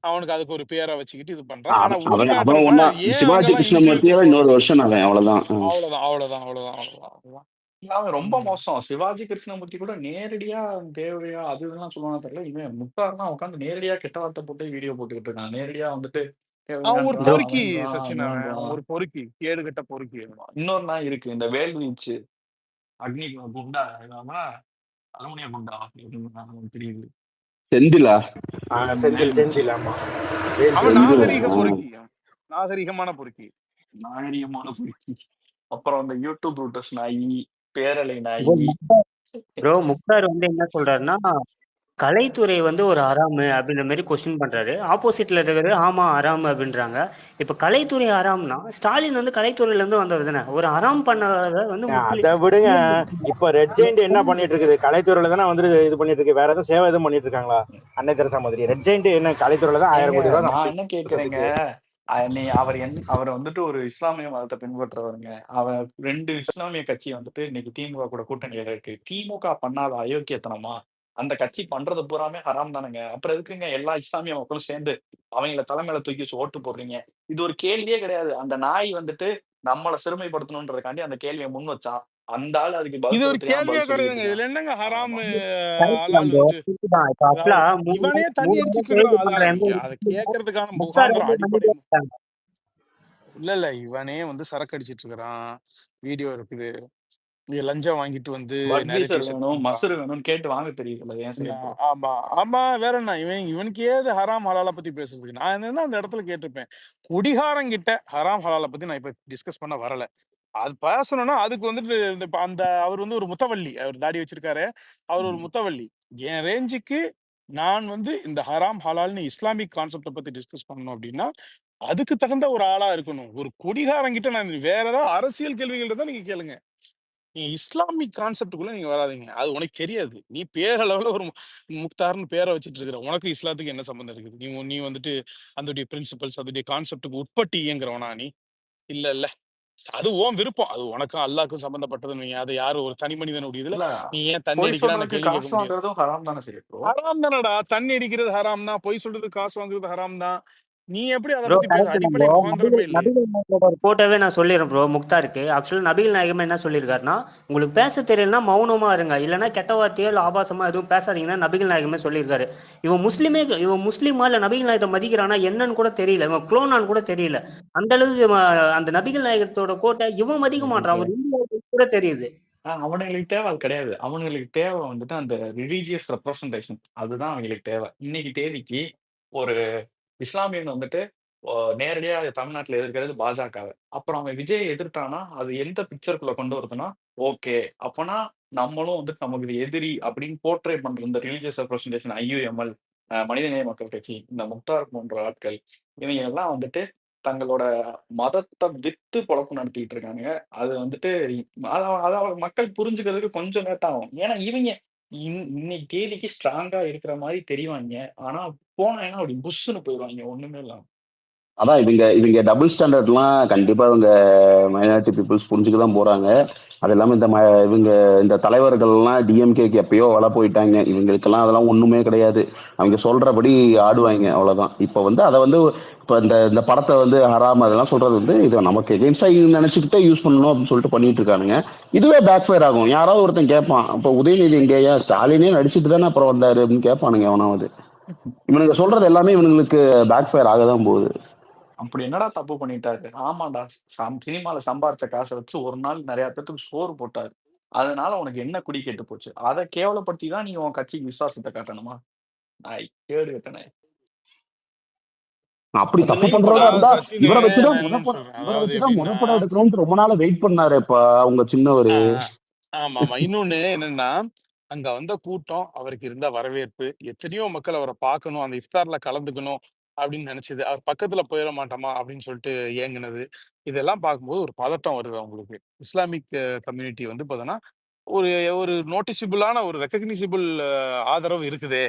S1: அவனுக்கு அதுக்கு ஒரு பேரை வச்சுக்கிட்டு இது பண்றான்.
S4: சிவாஜி கிருஷ்ணமூர்த்தியோட இன்னொரு வருஷம் அவ்வளவுதான்.
S3: அவன் ரொம்ப
S1: ம்.
S3: மோசம். சிவாஜி கிருஷ்ணமூர்த்தி கூட நேரடியா தேவையா அது இதெல்லாம் சொல்லுவானே தெரியல. இவன் முக்தார்னா உட்காந்து நேரடியா கெட்ட வார்த்தை போட்டு வீடியோ போட்டுக்கிட்டு இருக்கான். நேரடியா வந்துட்டு
S1: அவன் ஒரு
S6: ப்ரோ
S3: தேவையான்றான்,
S1: பொறுக்கி
S3: அவன்றான்,
S1: சச்சின். அவன்
S3: அவன்றான்.
S1: ஒரு பொறுக்கி, கேடுகெட்ட பொறுக்கி அவன்.
S3: இன்னொரு நாய் இருக்கு. இந்த வேல்வீச்சு அக்னி குண்டா இல்லாம அலுமினிய குண்டா அப்படின்னு தெரியுது.
S4: செந்திலா
S2: செந்தில்
S3: வேல்வீச்சு
S2: செந்தில் ஆமா
S1: அவன்
S4: செந்தில்
S1: நாகரீக பொறுக்கி. அவன் நாகரீகமான பொறுக்கி.
S3: நாகரிகமான பொறுக்கி. அப்புறம் அந்த யூடியூப் ரூட்டர்ஸ் நாயி, பேரலை
S6: ப்ரோ
S3: நாயி.
S6: முக்தார் வந்து என்ன சொல்றாருன்னா, கலைத்துறை வந்து ஒரு ஹராமு அப்படின்ற மாதிரி கொஸ்டின் பண்றாரு. ஆப்போசிட்ல இருக்கிறது ஆமா ஹராம் அப்படின்றாங்க. இப்ப கலைத்துறை ஹராம்னா ஸ்டாலின் வந்து கலைத்துறையில இருந்து வந்தவர் தானே. ஒரு ஹராம் பண்ணத வந்து
S2: அதை விடுங்க. இப்ப ரெட் ஜெயிண்ட் என்ன பண்ணிட்டு இருக்குது? கலைத்துறையில தானே வந்து இது பண்ணிட்டு இருக்கு. வேற எதுவும் சேவை எதுவும் பண்ணிட்டு இருக்காங்களா? அன்னை தெரசா மாதிரி ரெட் ஜெயிண்ட் என்ன கலைத்துறையில தான் 1000
S3: ஏங்க
S2: கோடி ரூபாய்
S3: நான் என்ன
S2: சம்பாதிக்குது
S3: கேக்குறேங்க,
S2: வருஷத்துக்கு.
S3: அவர் வந்துட்டு ஒரு இஸ்லாமிய மதத்தை பின்பற்றுறவருங்க. அவர் 2 இஸ்லாமிய கட்சி வந்துட்டு இன்னைக்கு திமுக கூட கூட்டணியில இருக்கு. திமுக பண்ணாத அயோக்கியத்தனமா? அந்த கட்சி பண்றது பூராமே ஹராம் தானேங்க. அப்புறம் எதுக்குங்க எல்லா இஸ்லாமிய மக்களும் சேர்ந்து அவங்கள தலைமையில தூக்கி வச்சு ஓட்டு போடுறீங்க? இது ஒரு கேள்வியே கிடையாது. அந்த நாய் வந்துட்டு நம்மள சிறுமைப்படுத்தணுன்றதுக்காண்டி அந்த கேள்வியை முன் வச்சான். அந்த ஆள் அதுக்கு
S1: இது
S3: பதில்
S1: ஒரு
S3: சொல்ல தெரியாம
S1: கேள்வியே
S3: பதில் சொல்லிட்டு
S1: கிடையாதுங்க.
S3: இருக்கான்.
S1: இதுல என்னங்க ஹராம்
S3: ஆமா.
S6: கரெக்ட் தான்
S1: ஹலால்
S6: ப்ரோ.
S1: வந்துட்டு?
S6: தான் இப்ப ஆக்சுவலா
S1: அதாவது இவனே தண்ணி அடிச்சிட்டு
S6: கைது
S1: இருக்கிறான்.
S6: பண்ற
S1: அதான்
S6: எந்த
S1: அதை
S6: ஒரு
S1: கேட்கறதுக்கான
S6: முக்தார்
S1: முகாந்திரம்
S6: வந்து
S1: அடிப்படை
S6: கண்டிப்பா இருக்காங்க.
S1: இல்ல இவனே வந்து சரக்கு அடிச்சிட்டு இருக்கிறான். வீடியோ இருக்குது. இங்க லஞ்சம் வாங்கிட்டு வந்து
S3: பட்வீசர்
S1: நரேட்டிவ் செட்
S3: வேணும்,
S1: பண்றான்.
S3: மசுரு வேணும்னு கேட்டு வாங்க தெரியுதுல்ல. ஏன் சரி ப்ரோ?
S1: ஆமா ஆமா. வேற என்ன இவனுக்கு ஏது ஹராம் ஹலால பத்தி பேசுறதுக்கு? நான் என்ன அந்த இடத்துல கேட்டிருப்பேன். குடிகாரங்கிட்ட ஹராம் ஹலால பத்தி நான் இப்ப டிஸ்கஸ் பண்ண வரல. அது பேசணும்னா அதுக்கு வந்துட்டு இப்ப அந்த அவர் வந்து ஒரு முத்தவள்ளி. அவர் தாடி வச்சிருக்காரு. அவர் ஒரு
S3: ம்.
S1: முத்தவள்ளி. என் ரேஞ்சுக்கு நான் வந்து இந்த ஹராம் ஹலால்னு இஸ்லாமிக் கான்செப்ட்ட பத்தி டிஸ்கஸ் பண்ணணும் அப்படின்னா, அதுக்கு தகுந்த ஒரு ஆளா இருக்கணும். ஒரு குடிகாரங்கிட்ட நான் வேற ஏதாவது அரசியல் கேள்விகள் இருந்தா நீங்க கேளுங்க. நீங்க இஸ்லாமிக் கான்செப்ட்குள்ள நீங்க வராதீங்க. அது உனக்கு தெரியாது. நீ பேரளவுல ஒரு முக்தார்ன்னு பேர வச்சுட்டு இருக்கிற. உனக்கு இஸ்லாத்துக்கு என்ன சம்மந்தம் இருக்குது? நீ வந்துட்டு அதோடைய பிரின்சிபல்ஸ், அதோடைய கான்செப்ட்க்கு உட்பட்டு இயங்குறவனா நீ? இல்லல்ல. அது உன் விருப்பம். அது உனக்கும் அல்லாஹ்க்கும் சம்மந்தப்பட்டதுன்னு வையேன். அது யாரு ஒரு தனி மனிதனுடைய இதுல
S3: இல்ல
S1: நீ ஏன் தண்ணி
S3: பொய்
S1: அடிக்கிறான்னு
S3: சொல்றதுக்கு
S1: கேள்வி கேட்க
S3: காசு
S1: முடியாது.
S3: வாங்குறதும் ஹராம் தானே சரி ப்ரோ?
S1: ஹராம் தானடா. தண்ணி அடிக்கிறது ஹராம் தான். பொய் சொல்றது, காசு வாங்குறது ஹராம் தான். நீ எப்படி அத
S6: ப்ரோ
S1: பத்தி பேச?
S6: கரெக்ட் தான்
S1: அடிப்படை
S6: ப்ரோ.
S1: முகாந்திரமே இல்லையே.
S6: நபிகள் நாயகத்தோட ஒரு கோட்டாவே நான் சொல்லிடுறேன் ப்ரோ முக்தாருக்கு. ஆக்சுவலா நபிகள் நாயகம் என்ன சொல்லியிருக்காருன்னா, உங்களுக்கு பேச தெரியலனா மௌனமா இருங்க. இல்லைன்னா கெட்ட வார்த்தையோ இல்லை ஆபாசமா எதுவும் பேசாதீங்கன்னா நபிகள் நாயகமே சொல்லியிருக்காரு. இவன் முஸ்லீமா இல்லை நபிகள் நாயகத்தை மதிக்கிறானா என்னன்னு கூட தெரியல. இவன் குளோனான்னு கூட தெரியல. அந்த அளவுக்கு அந்த நபிகள் நாயகத்தோட கோட்டை இவன் மதிக்க மாட்டான். ஒரு இந்தியாவுக்கு கூட தெரியுது.
S3: அவனுங்களுக்கு தேவை அது கிடையாது. அவனுங்களுக்கு தேவை வந்துட்டு அந்த ரிலீஜியஸ் ரெப்ரசன்டேஷன். அதுதான் அவங்களுக்கு தேவை. இன்னைக்கு தேதிக்கு ஒரு இஸ்லாமியன் வந்துட்டு ஒ நேரடியா தமிழ்நாட்டுல எதிர்க்கிறது பாஜகவ. அப்புறம் அவன் விஜய எதிர்த்தான்னா, அது எந்த பிக்சர்க்குள்ள கொண்டு வருதுன்னா, ஓகே. அப்பன்னா நம்மளும் வந்துட்டு நமக்கு இது எதிரி அப்படின்னு போர்ட்ரே பண்ற இந்த ரிலிஜியஸ் ரெப்ரசன்டேஷன் ஐயுஎம்எல், மனிதநேய மக்கள் கட்சி, இந்த முக்தார் போன்ற ஆட்கள், இவங்க எல்லாம் வந்துட்டு தங்களோட மதத்த வித்து பொழப்பு நடத்திட்டு இருக்கானுங்க. அது வந்துட்டு அத அத மக்கள் புரிஞ்சுக்கிறதுக்கு கொஞ்சம் லேட் ஆகும். ஏன்னா இவைங்க இன்னைக்கு தேதிக்கு ஸ்ட்ராங்கா இருக்கிற மாரி தெரிவாய்ங்க. ஆனா போனாங்கன்னா அப்படி புஸ்ஸுன்னு போயிருவாய்ங்க. ஒண்ணுமே இல்லாம.
S4: அதான் இவங்க இவங்க டபுள் ஸ்டாண்டர்ட்லாம் கண்டிப்பா இவங்க மைனாரிட்டி பீப்புள்ஸ் புரிஞ்சுக்க தான் போறாங்க. அது இல்லாம இவங்க இந்த தலைவர்கள்லாம் டிஎம்கேக்கு எப்பயோ வள போயிட்டாங்க. இவங்களுக்கெல்லாம் அதெல்லாம் ஒண்ணுமே கிடையாது. அவங்க சொல்றபடி ஆடுவாங்க அவ்வளவுதான். இப்ப வந்து அதை வந்து இப்ப இந்த இந்த படத்தை வந்து ஹராம் அதெல்லாம் சொல்றது வந்து இது நமக்கு எகென்ஸ்டா நினைச்சுக்கிட்டே யூஸ் பண்ணணும் அப்படின்னு சொல்லிட்டு பண்ணிட்டு இருக்கானுங்க. இதுவே பேக் ஃபயர் ஆகும். யாராவது ஒருத்தன் கேட்பான், அப்ப உதயநிதி எங்கேயா ஸ்டாலினே நடிச்சுட்டு தானே அப்புறம் வந்தாரு அப்படின்னு கேட்பானுங்க எவனாவது. இவனுங்க சொல்றது எல்லாமே இவனுங்களுக்கு பேக் ஃபயர் ஆகதான் போகுது.
S3: அப்படி என்னடா தப்பு பண்ணிட்டாரு? ஆமாண்டா. சினிமால சம்பாரிச்ச காச வச்சு ஒரு நாள் நெறைய பேத்துக்கு சோறு போட்டாரு. அதனால உனக்கு என்ன குடி கெட்டு போச்சு? அத கேவலப்படுத்தி தான் நீ உன் கட்சிக்கு விசுவாசத்த காட்டணுமா? நாய். கேடு கெட்ட நாய்.
S4: அப்படி தப்பு
S1: அதுலயும் கூட
S4: பண்றதா இருந்தா
S1: சச்சினு நான் இன்னொன்னு சொல்றேன்.
S4: இவரை
S1: அதாவது
S4: வச்சுதான்
S1: எப்படின்னா
S4: முதப்படம் எடுக்கணும்னு ரொம்ப நாள் வெயிட் பண்ணாரு. இப்ப அவங்க சின்னவரு
S1: ஆ, ஆ. ஆமாமா. இன்னொன்னு என்னன்னா, அங்க வந்த கூட்டம், அவருக்கு இருந்த வரவேற்பு, எத்தனையோ மக்கள் அவர பார்க்கணும், அந்த இஃப்தார்ல கலந்துக்கணும் அப்படின்னு நெனச்சது. அவர் பக்கத்துல போயிற மாட்டோமா அப்படின்னு சொல்லிட்டு ஏங்குனது. இதெல்லாம் பார்க்கும்போது ஒரு பதட்டம் வருது அவங்களுக்கு. இஸ்லாமிக் கம்யூனிட்டி வந்து பார்த்தோன்னா, ஒரு ஒரு நோட்டிசபிளான ஒரு ரெகக்னிசபிள் ஆதரவு இருக்குதே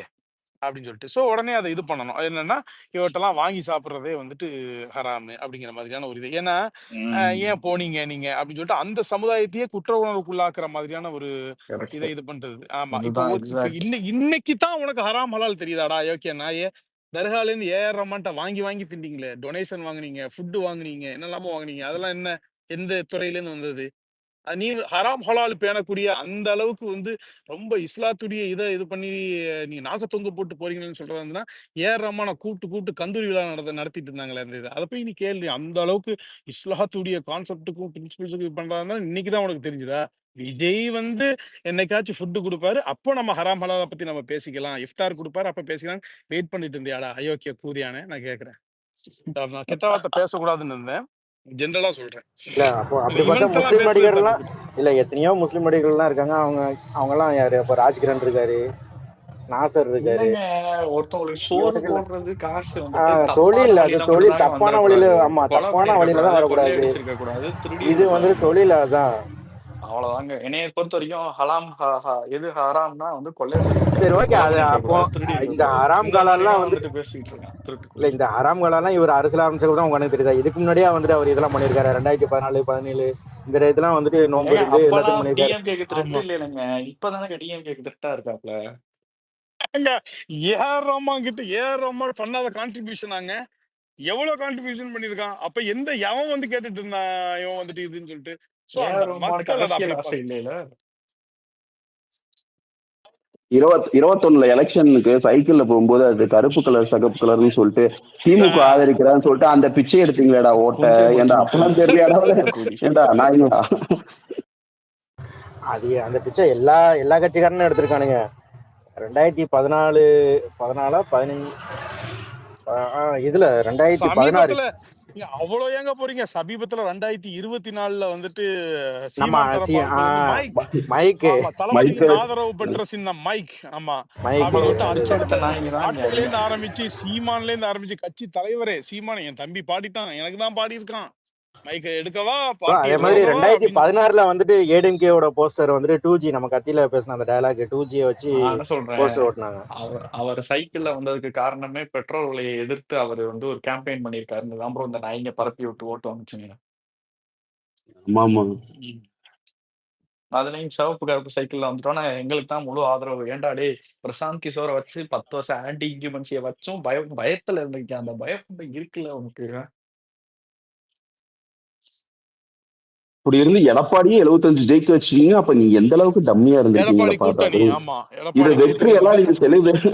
S1: அப்படின்னு சொல்லிட்டு. ஸோ உடனே அத இது பண்ணணும். அது என்னன்னா, இவர்ட்டலாம் வாங்கி சாப்பிடுறதே வந்துட்டு ஹராமு அப்படிங்கிற மாதிரியான ஒரு இது. ஏன்னா,
S3: ம்.
S1: ஏன் போனீங்க நீங்க அப்படின்னு சொல்லிட்டு அந்த சமுதாயத்தையே குற்ற உணர்வுக்குள்ளாக்குற மாதிரியான ஒரு இத
S3: கரெக்ட்டு.
S1: இது பண்றது. ஆமா.
S3: அதுதான்
S1: இப்ப
S3: எக்ஸாக்ட்.
S1: இன்னைக்கு தான் உனக்கு ஹராம் ஹலால் தெரியுதாடா யோக்கிய நாயே! தர்காலேருந்து ஏ.ஆர். ரஹ்மான்ட்ட வாங்கி வாங்கி திண்டீங்களே! டொனேஷன் வாங்குனீங்க, ஃபுட் வாங்குனீங்க, என்னெல்லாமோ வாங்குனீங்க. அதெல்லாம் என்ன? எந்த துறையிலேருந்து வந்தது? நீ ஹராம் ஹலால் பேணக்கூடிய அந்த அளவுக்கு வந்து ரொம்ப இஸ்லாத்துடைய இது பண்ணி நீ நாக்க தொங்க போட்டு போறீங்கன்னு சொல்றதா இருந்ததுன்னா, ஏஆர் ரஹ்மான கூப்பிட்டு கூப்பிட்டு கந்தூரி விழா நடத்திட்டு இருந்தாங்களே அந்த இது. அத போய் நீ கேளு. அந்த அளவுக்கு இஸ்லாத்துடைய கான்செப்ட்டுக்கும், பிரின்சிபல்ஸுக்கும் இது பண்றதா இருந்தா இன்னைக்கு தான் உனக்கு தெரிஞ்சுதா? விஜய் வந்து என்னைக்காச்சும் ஃபுட் குடுப்பாரு. அப்போ நம்ம ஹராம் ஹலால பத்தி நம்ம பேசிக்கலாம். இஃப்தார் குடுப்பாரு. அப்ப பேசிக்கலாம். வெயிட் பண்ணிட்டு இருந்தியாடா? அயோக்கிய கூதியானே! நான் கேட்கிறேன். நான் கெட்ட வார்த்தை பேசக்கூடாதுன்னு இருந்தேன். ஜெனரலா சொல்றேன்.
S2: இல்ல அப்போ
S1: இந்த
S2: அப்படிப்பட்ட
S1: இவன்ட்டெல்லாம்
S2: முஸ்லீம்
S1: பேசுறது
S2: நடிகர்லாம்
S1: தப்பு.
S2: இல்ல எத்தனையோ முஸ்லீம் நடிகர்கள்லாம் இருக்காங்க. அவங்கலாம் யாரு? அப்போ ராஜ்கிரண் இருக்காரு, நாசர் இருக்காரு.
S3: இல்லைங்க, ஒருத்தவங்களுக்கு சோறு
S2: இவனுக்கு
S3: போடுறது காசு வந்துட்டு தப்பான
S2: தொழில், அது
S3: வழியில
S2: தொழில்
S3: மட்டும்தாங்க
S2: தப்பான வழியில,
S3: வந்துடக்கூடாது.
S2: ஆமா
S3: கொலை
S2: தப்பான
S3: பண்ணியிருக்க
S2: வழியில தான்
S3: கூடாது,
S2: வரக்கூடாது.
S3: கொள்ளையடிச்சிருக்க கூடாது, திருடி
S2: இது
S3: இருக்க
S2: வந்து
S3: கூடாது.
S2: தொழில் அதான்.
S3: அவ்வளவுதாங்க. என்னைய பொறுத்த வரைக்கும் ஹலாம் எது ஹராம்னா வந்து கொள்ளையடிச்சிருக்க
S2: சரி
S3: கூடாது,
S2: ஓகே.
S3: கொலை
S2: அது
S3: பண்ணிருக்க
S2: அப்போ
S3: கூடாது, திருடி இருக்க
S2: இந்த
S3: கூடாது.
S2: ஹராம்
S3: இந்த மாதிரி
S2: காலெல்லாம்
S3: தான்
S2: வந்துட்டு
S3: வந்துட்டு பேசிட்டு இருக்கான்
S2: இல்ல
S3: திருட்டுக்குள்ள.
S2: இந்த ஹராம் காலெல்லாம் இவர் அரசியல் ஆரம்பிச்சது கூட உங்க கணக்கு தெரியுதா? இதுக்கு முன்னாடியே வந்துட்டு அவர் இதெல்லாம் பண்ணியிருக்காரு. 2014, 17 இந்த இதெல்லாம் வந்துட்டு நோன்பு
S3: ஏங்க
S2: இருந்து எல்லாத்தையும்
S3: அப்பெல்லாம்
S2: பண்ணியிருக்காரு.
S3: டிஎம்கேக்கு
S1: ஆமா.
S3: த்ரெட் இல்லைங்க, இப்பதானே டிஎம்கேக்கு த்ரெட்டா இருக்காப்ல.
S1: ஏங்க, ஏஆர் ரஹ்மான் கிட்ட ஏஆர் ரஹ்மான் பண்ணாத கான்ட்ரிபியூஷனாங்க? எவ்வளவு கான்ட்ரிபியூஷன் பண்ணியிருக்கான்? அப்ப எவன் வந்து கேட்டுட்டு இருந்தான் இவன் வந்துட்டு இதுன்னு சொல்லிட்டு. சோ அந்த
S3: ஏஆர் ரஹ்மானுக்கு
S1: மக்கள் அதை
S3: அரசியல்
S1: அப்படி
S3: ஆசை இல்லையில.
S4: 21 எலெக்ஷனுக்கு சைக்கிள்ல போகும்போது அது கருப்பு கலர் சிகப்பு கலர்னு சொல்லிட்டு திமுக
S1: ஆஹ்
S4: ஆதரிக்கிறான்னு சொல்லிட்டு அந்த பிச்சை எடுத்தீங்களேடா ஓட்ட.
S3: புஞ்சை
S4: ஏன்டா
S3: முடிச்சுக்கிட்டு
S4: அப்பெல்லாம் தெரியலையாடா
S3: கருப்பு கொடி.
S4: ஏன்டா நாய்ங்களா?
S2: அது அந்த பிச்சை எல்லா கட்சிக்காரனும் எடுத்திருக்கானுங்க. 2014, 15 இதுல 2016
S1: சமீபத்துல நீங்க அவ்வளவு ஏங்க போறீங்க? சமீபத்துல 2024 வந்துட்டு
S2: நம்ம
S1: சீமான் தரப்பாளர்கள் வந்து மைக்,
S2: மைக்கு
S1: ஆமா, தளபதியின்
S4: மைக்கேல்
S1: ஆதரவு பெற்ற சின்னம் மைக், ஆமா,
S2: மைக்கு
S1: அப்படின்னு விட்டு
S3: பிச்செடுத்த
S1: அத்தனை
S3: நாய்ங்க தான் இங்க
S1: சாட்டையில
S3: அதிகம்.
S1: இருந்து ஆரம்பிச்சு சீமான்ல இருந்து ஆரம்பிச்சு கட்சி தலைவரே சீமான் என் தம்பி பாடிட்டான், எனக்கு தான் பாடி இருக்கான், மைக்கை எடுக்கவா, பார்ட்டி
S2: அதே
S1: எடுக்க
S2: மாதிரி
S1: சொல்லவா அப்படின்னு.
S2: 2016 வந்துட்டு ஏடிஎம்கேவோட போஸ்டர் வந்துட்டு 2G நம்ம கத்தியில பேசின அந்த டயலாக் 2G வச்சு
S3: நான் என்ன சொல்றேன்,
S2: போஸ்டர் ஓட்டினாங்க.
S3: அவர் சைக்கிள்ல வந்ததுக்கு காரணமே பெட்ரோல் விலையை எதிர்த்து அவர் வந்து ஒரு கேம்பெயின் பண்ணியிருக்காரு. தான் ப்ரோ இந்த நாய்ங்க பரப்பி விட்டு ஓட்டு வந்துச்சுங்க.
S4: ஆமா.
S3: அதுலயும் சிவப்பு கருப்பு சைக்கிள்ல வந்துட்டோன்னா எங்களுக்கு தான் முழு ஆதரவு. ஏன்டா டேய், பிரசாந்த் கிஷோரை வச்சு 10 வருஷம் ஆன்டி இன்கியூபன்சியை வச்சும் பயத்துல இருந்துச்சு. அந்த பயம் இருக்குல்ல உனக்கு.
S4: இப்படி இருந்து எடப்பாடியே 75 ஜெயிக்க வச்சிருக்கீங்க. அப்ப நீங்க எந்த அளவுக்கு டம்மியா
S1: எடப்பாடி
S4: இருந்திருக்கீங்களா
S1: கூட்டணி,
S4: பார்த்தா.
S1: ஆமா,
S4: இத
S1: எடப்பாடி
S4: வெற்றி
S1: கூட்டணி
S4: எல்லாம்
S1: வந்து
S4: நீங்க செலிப்ரேட்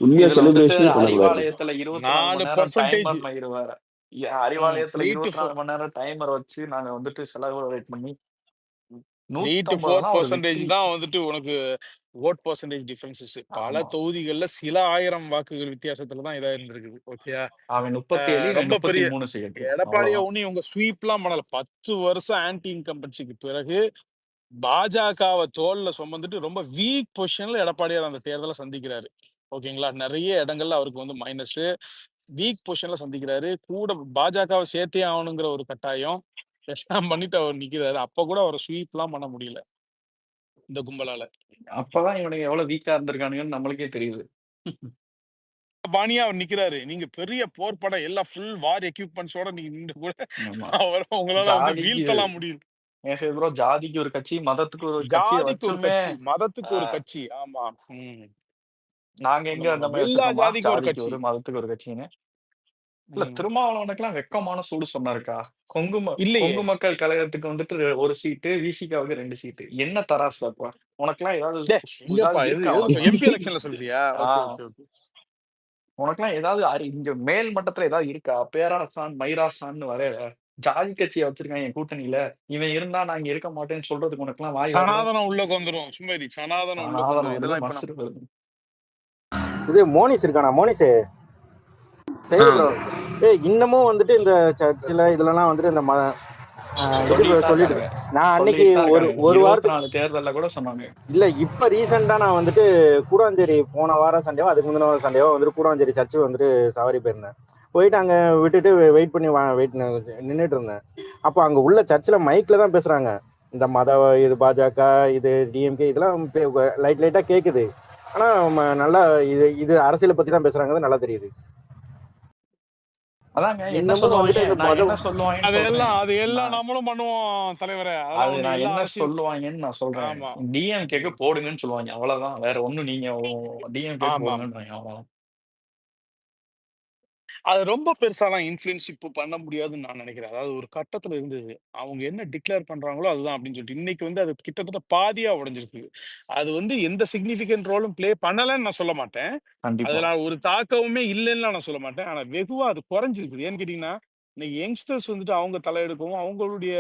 S4: உண்மையா
S3: இதுல வந்துட்டு
S4: செலிப்ரேஷனே பண்ணக்கூடாது.
S3: அறிவாலயத்துல 24 மணி நேரம்
S1: 4%
S3: டைமர் மயிறு வேற. அறிவாலயத்துல
S1: 3 to
S3: 24 மணி நேரம் டைமர் வச்சு நாங்க வந்துட்டு செலவு பண்ணி
S1: 3 to
S3: 150 ஒரு
S1: 4%
S3: வெற்றி.
S1: தான் வந்துட்டு உனக்கு ஓட் பர்சன்டேஜ் டிஃபரன்சஸ். பல
S3: ஆமா,
S1: தொகுதிகள்ல சில ஆயிரம் வாக்குகள் வித்தியாசத்துல தான் இதா இருந்திருக்குது. ஓகேயா?
S3: அவன் 37 இவன்
S1: ரொம்ப பெரிய
S3: 33 செய்யட்டும்,
S1: எடப்பாடியை
S3: அவ்வளவுதான்.
S1: ஒண்ணு இவங்க ஸ்வீப்லாம் பண்ணல. 10 வருஷம் ஆன்டி இன்கம்பன்சிக்கு பிறகு பாஜகவை தோல்ல சுமந்துட்டு ரொம்ப வீக் பொசிஷன்ல எடப்பாடியார் அந்த தேர்தலை சந்திக்கிறாரு. ஓகேங்களா? நிறைய இடங்கள்ல அவருக்கு வந்து மைனஸ், வீக் பொசிஷன்ல சந்திக்கிறாரு. கூட பாஜகவை சேர்த்தே ஆகணுங்கிற ஒரு கட்டாயம் எல்லாம் பண்ணிட்டு அவர் நிக்கிறாரு. அப்ப கூட அவரை ஸ்வீப்லாம் பண்ண முடியல இந்த கும்பலால.
S3: அப்பதான் இவனுங்க எவ்வளவு வீக்கா இருந்திருக்கானுங்கன்னு நம்மளுக்கே தெரியுது.
S1: பாணியா அவர் நிக்கிறாரு. நீங்க பெரிய போர்படை எல்லாம் ஃபுல் வார் எக்யூப்மெண்ட்ஸோட நீங்க நின்று கூட
S3: ஆமா,
S1: அவரை உங்களால வந்து
S3: ஜாதிக்கு
S1: வீழ்த்தலாம் முடியும்.
S3: ஏன் சரி ப்ரோ, ஜாதிக்கு ஒரு கட்சி, மதத்துக்கு ஒரு கட்சியை
S1: ஜாதிக்கு ஒரு
S3: வச்சுமே
S1: கட்சி, மதத்துக்கு ஒரு
S3: ஆஹ்,
S1: கட்சி. ஆமா. ம்.
S3: நாங்க எங்க அந்த மாதிரி
S1: எல்லா
S3: வச்சிருக்கோமா
S1: ஜாதிக்கும் ஒரு
S3: ஜாதிக்கு
S1: கட்சி.
S3: ஒரு மதத்துக்கு ஒரு கட்சின்னு? இல்ல,
S1: ம்.
S3: திருமாவளவனுக்குலாம் வெக்கமான சூடு சொன்னாருக்கா.
S1: இல்லையே.
S3: கொங்கு மக்கள் கழகத்துக்கு வந்துட்டு ஒரு சீட்டு, விசிகாவுக்கு 2 சீட்டு. என்ன தராசு அப்பா? உனக்கெல்லாம்
S1: டே, எங்கப்பா
S3: ஏதாவது
S1: எது
S3: இருக்கா
S1: எதுல
S3: உனக்கு?
S1: எம்பி எலெக்ஷன்ல சொல்றியா? ஓகே,
S3: ஆஹ்
S1: ஓகே, ஓகே.
S3: உனக்கெல்லாம் ஏதாவது இங்க மேல் மட்டத்துல ஏதாவது இருக்கா? பேராசான் மைராசான்னு வர ஜாதி கட்சியை வச்சிருக்கான் என் கூட்டணியில, இவன் இருந்தா நான் இங்க இருக்க மாட்டேன்னு சொல்றதுக்கு உனக்கெல்லாம் வாய் வருதா?
S1: சனாதனம் உள்ள வந்துரும். சும்மாரி சனாதனம் உள்ள
S3: சாணாதனம்
S1: வந்துரும்.
S3: வருது,
S1: இதெல்லாம் இப்ப
S3: மசுறு வருது.
S2: இது மோனிஸ் இருக்கானா? மோனிஸ் சரி ப்ரோ. இன்னமும் வந்துட்டு இந்த சர்ச்சில் இதுலலாம் வந்துட்டு இந்த
S3: சொல்லிட்டு
S2: சொல்லிட்டு நான் அன்னைக்கு
S3: சொல்லிட்டு தான்
S2: ஒரு
S3: இருக்காங்க.
S2: ஒரு வாரத்துக்கு
S3: 24 தேர்தல்ல கூட சொன்னாங்க.
S2: இல்ல இப்ப ரீசெண்டா நான் வந்துட்டு கூடாஞ்சேரி போன வாரம் சண்டேவோ அதுக்கு முந்தின வாரம் சண்டேவோ வந்துட்டு கூடாஞ்சேரி சர்ச்சு வந்துட்டு சவாரி போயிருந்தேன். போயிட்டு அங்க விட்டுட்டு வெயிட் பண்ணி நின்றுட்டு இருந்தேன். அப்போ அங்க உள்ள சர்ச்சில் மைக்ல தான் பேசுறாங்க. இந்த மத இது பாஜக இது டிஎம்கே இதெல்லாம் லைட்டா கேக்குது. ஆனா நல்லா இது அரசியலை பத்தி தான் பேசுறாங்க, நல்லா தெரியுது.
S3: அதாங்க என்ன
S2: இன்னமும்
S3: சொல்லுவாங்க,
S2: வந்துட்டு இந்த
S3: நான் என்ன
S2: மதம்
S3: சொல்லுவாங்கன்னு சொல்றேன்.
S1: அது எல்லாம்
S3: நான்
S1: நம்மளும் பண்ணுவோம் தலைவரே. அதெல்லாம்
S3: அது
S1: ஒண்ணு
S3: நான்
S1: எல்லா
S3: என்ன
S1: அரசியல்.
S3: சொல்லுவாங்கன்னு நான் சொல்றேன்.
S1: ஆமா,
S3: டிஎம்கேக்கு போடுங்கன்னு சொல்லுவாங்க, அவ்வளவுதான். வேற ஒண்ணும் நீங்க டிஎம்கே
S1: ஆமா.
S3: போடுங்கன்றாங்க, அவ்வளவுதான்.
S1: அது ரொம்ப பெருசாலாம் இன்ஃப்ளூயன்ஸ் இப்போ பண்ண முடியாதுன்னு நான் நினைக்கிறேன். அதாவது ஒரு கட்டத்துல இருந்தது. அவங்க என்ன டிக்ளேர் பண்றாங்களோ அதுதான் அப்படின்னு சொல்லிட்டு. இன்னைக்கு வந்து அது கிட்டத்தட்ட பாதியா உடைஞ்சிருக்கு. அது வந்து எந்த சிக்னிஃபிகன்ட் ரோலும் ப்ளே பண்ணலன்னு நான் சொல்ல மாட்டேன்.
S3: கண்டிப்பா.
S1: அதுல ஒரு தாக்கமுமே இல்லன்னுலாம் நான் சொல்ல மாட்டேன். ஆனா வெகுவா அது குறைஞ்சிருக்குது. ஏன்னு கேட்டீங்கன்னா, இன்னைக்கு யங்ஸ்டர்ஸ் வந்துட்டு அவங்க தலையெடுக்கவும், அவங்களுடைய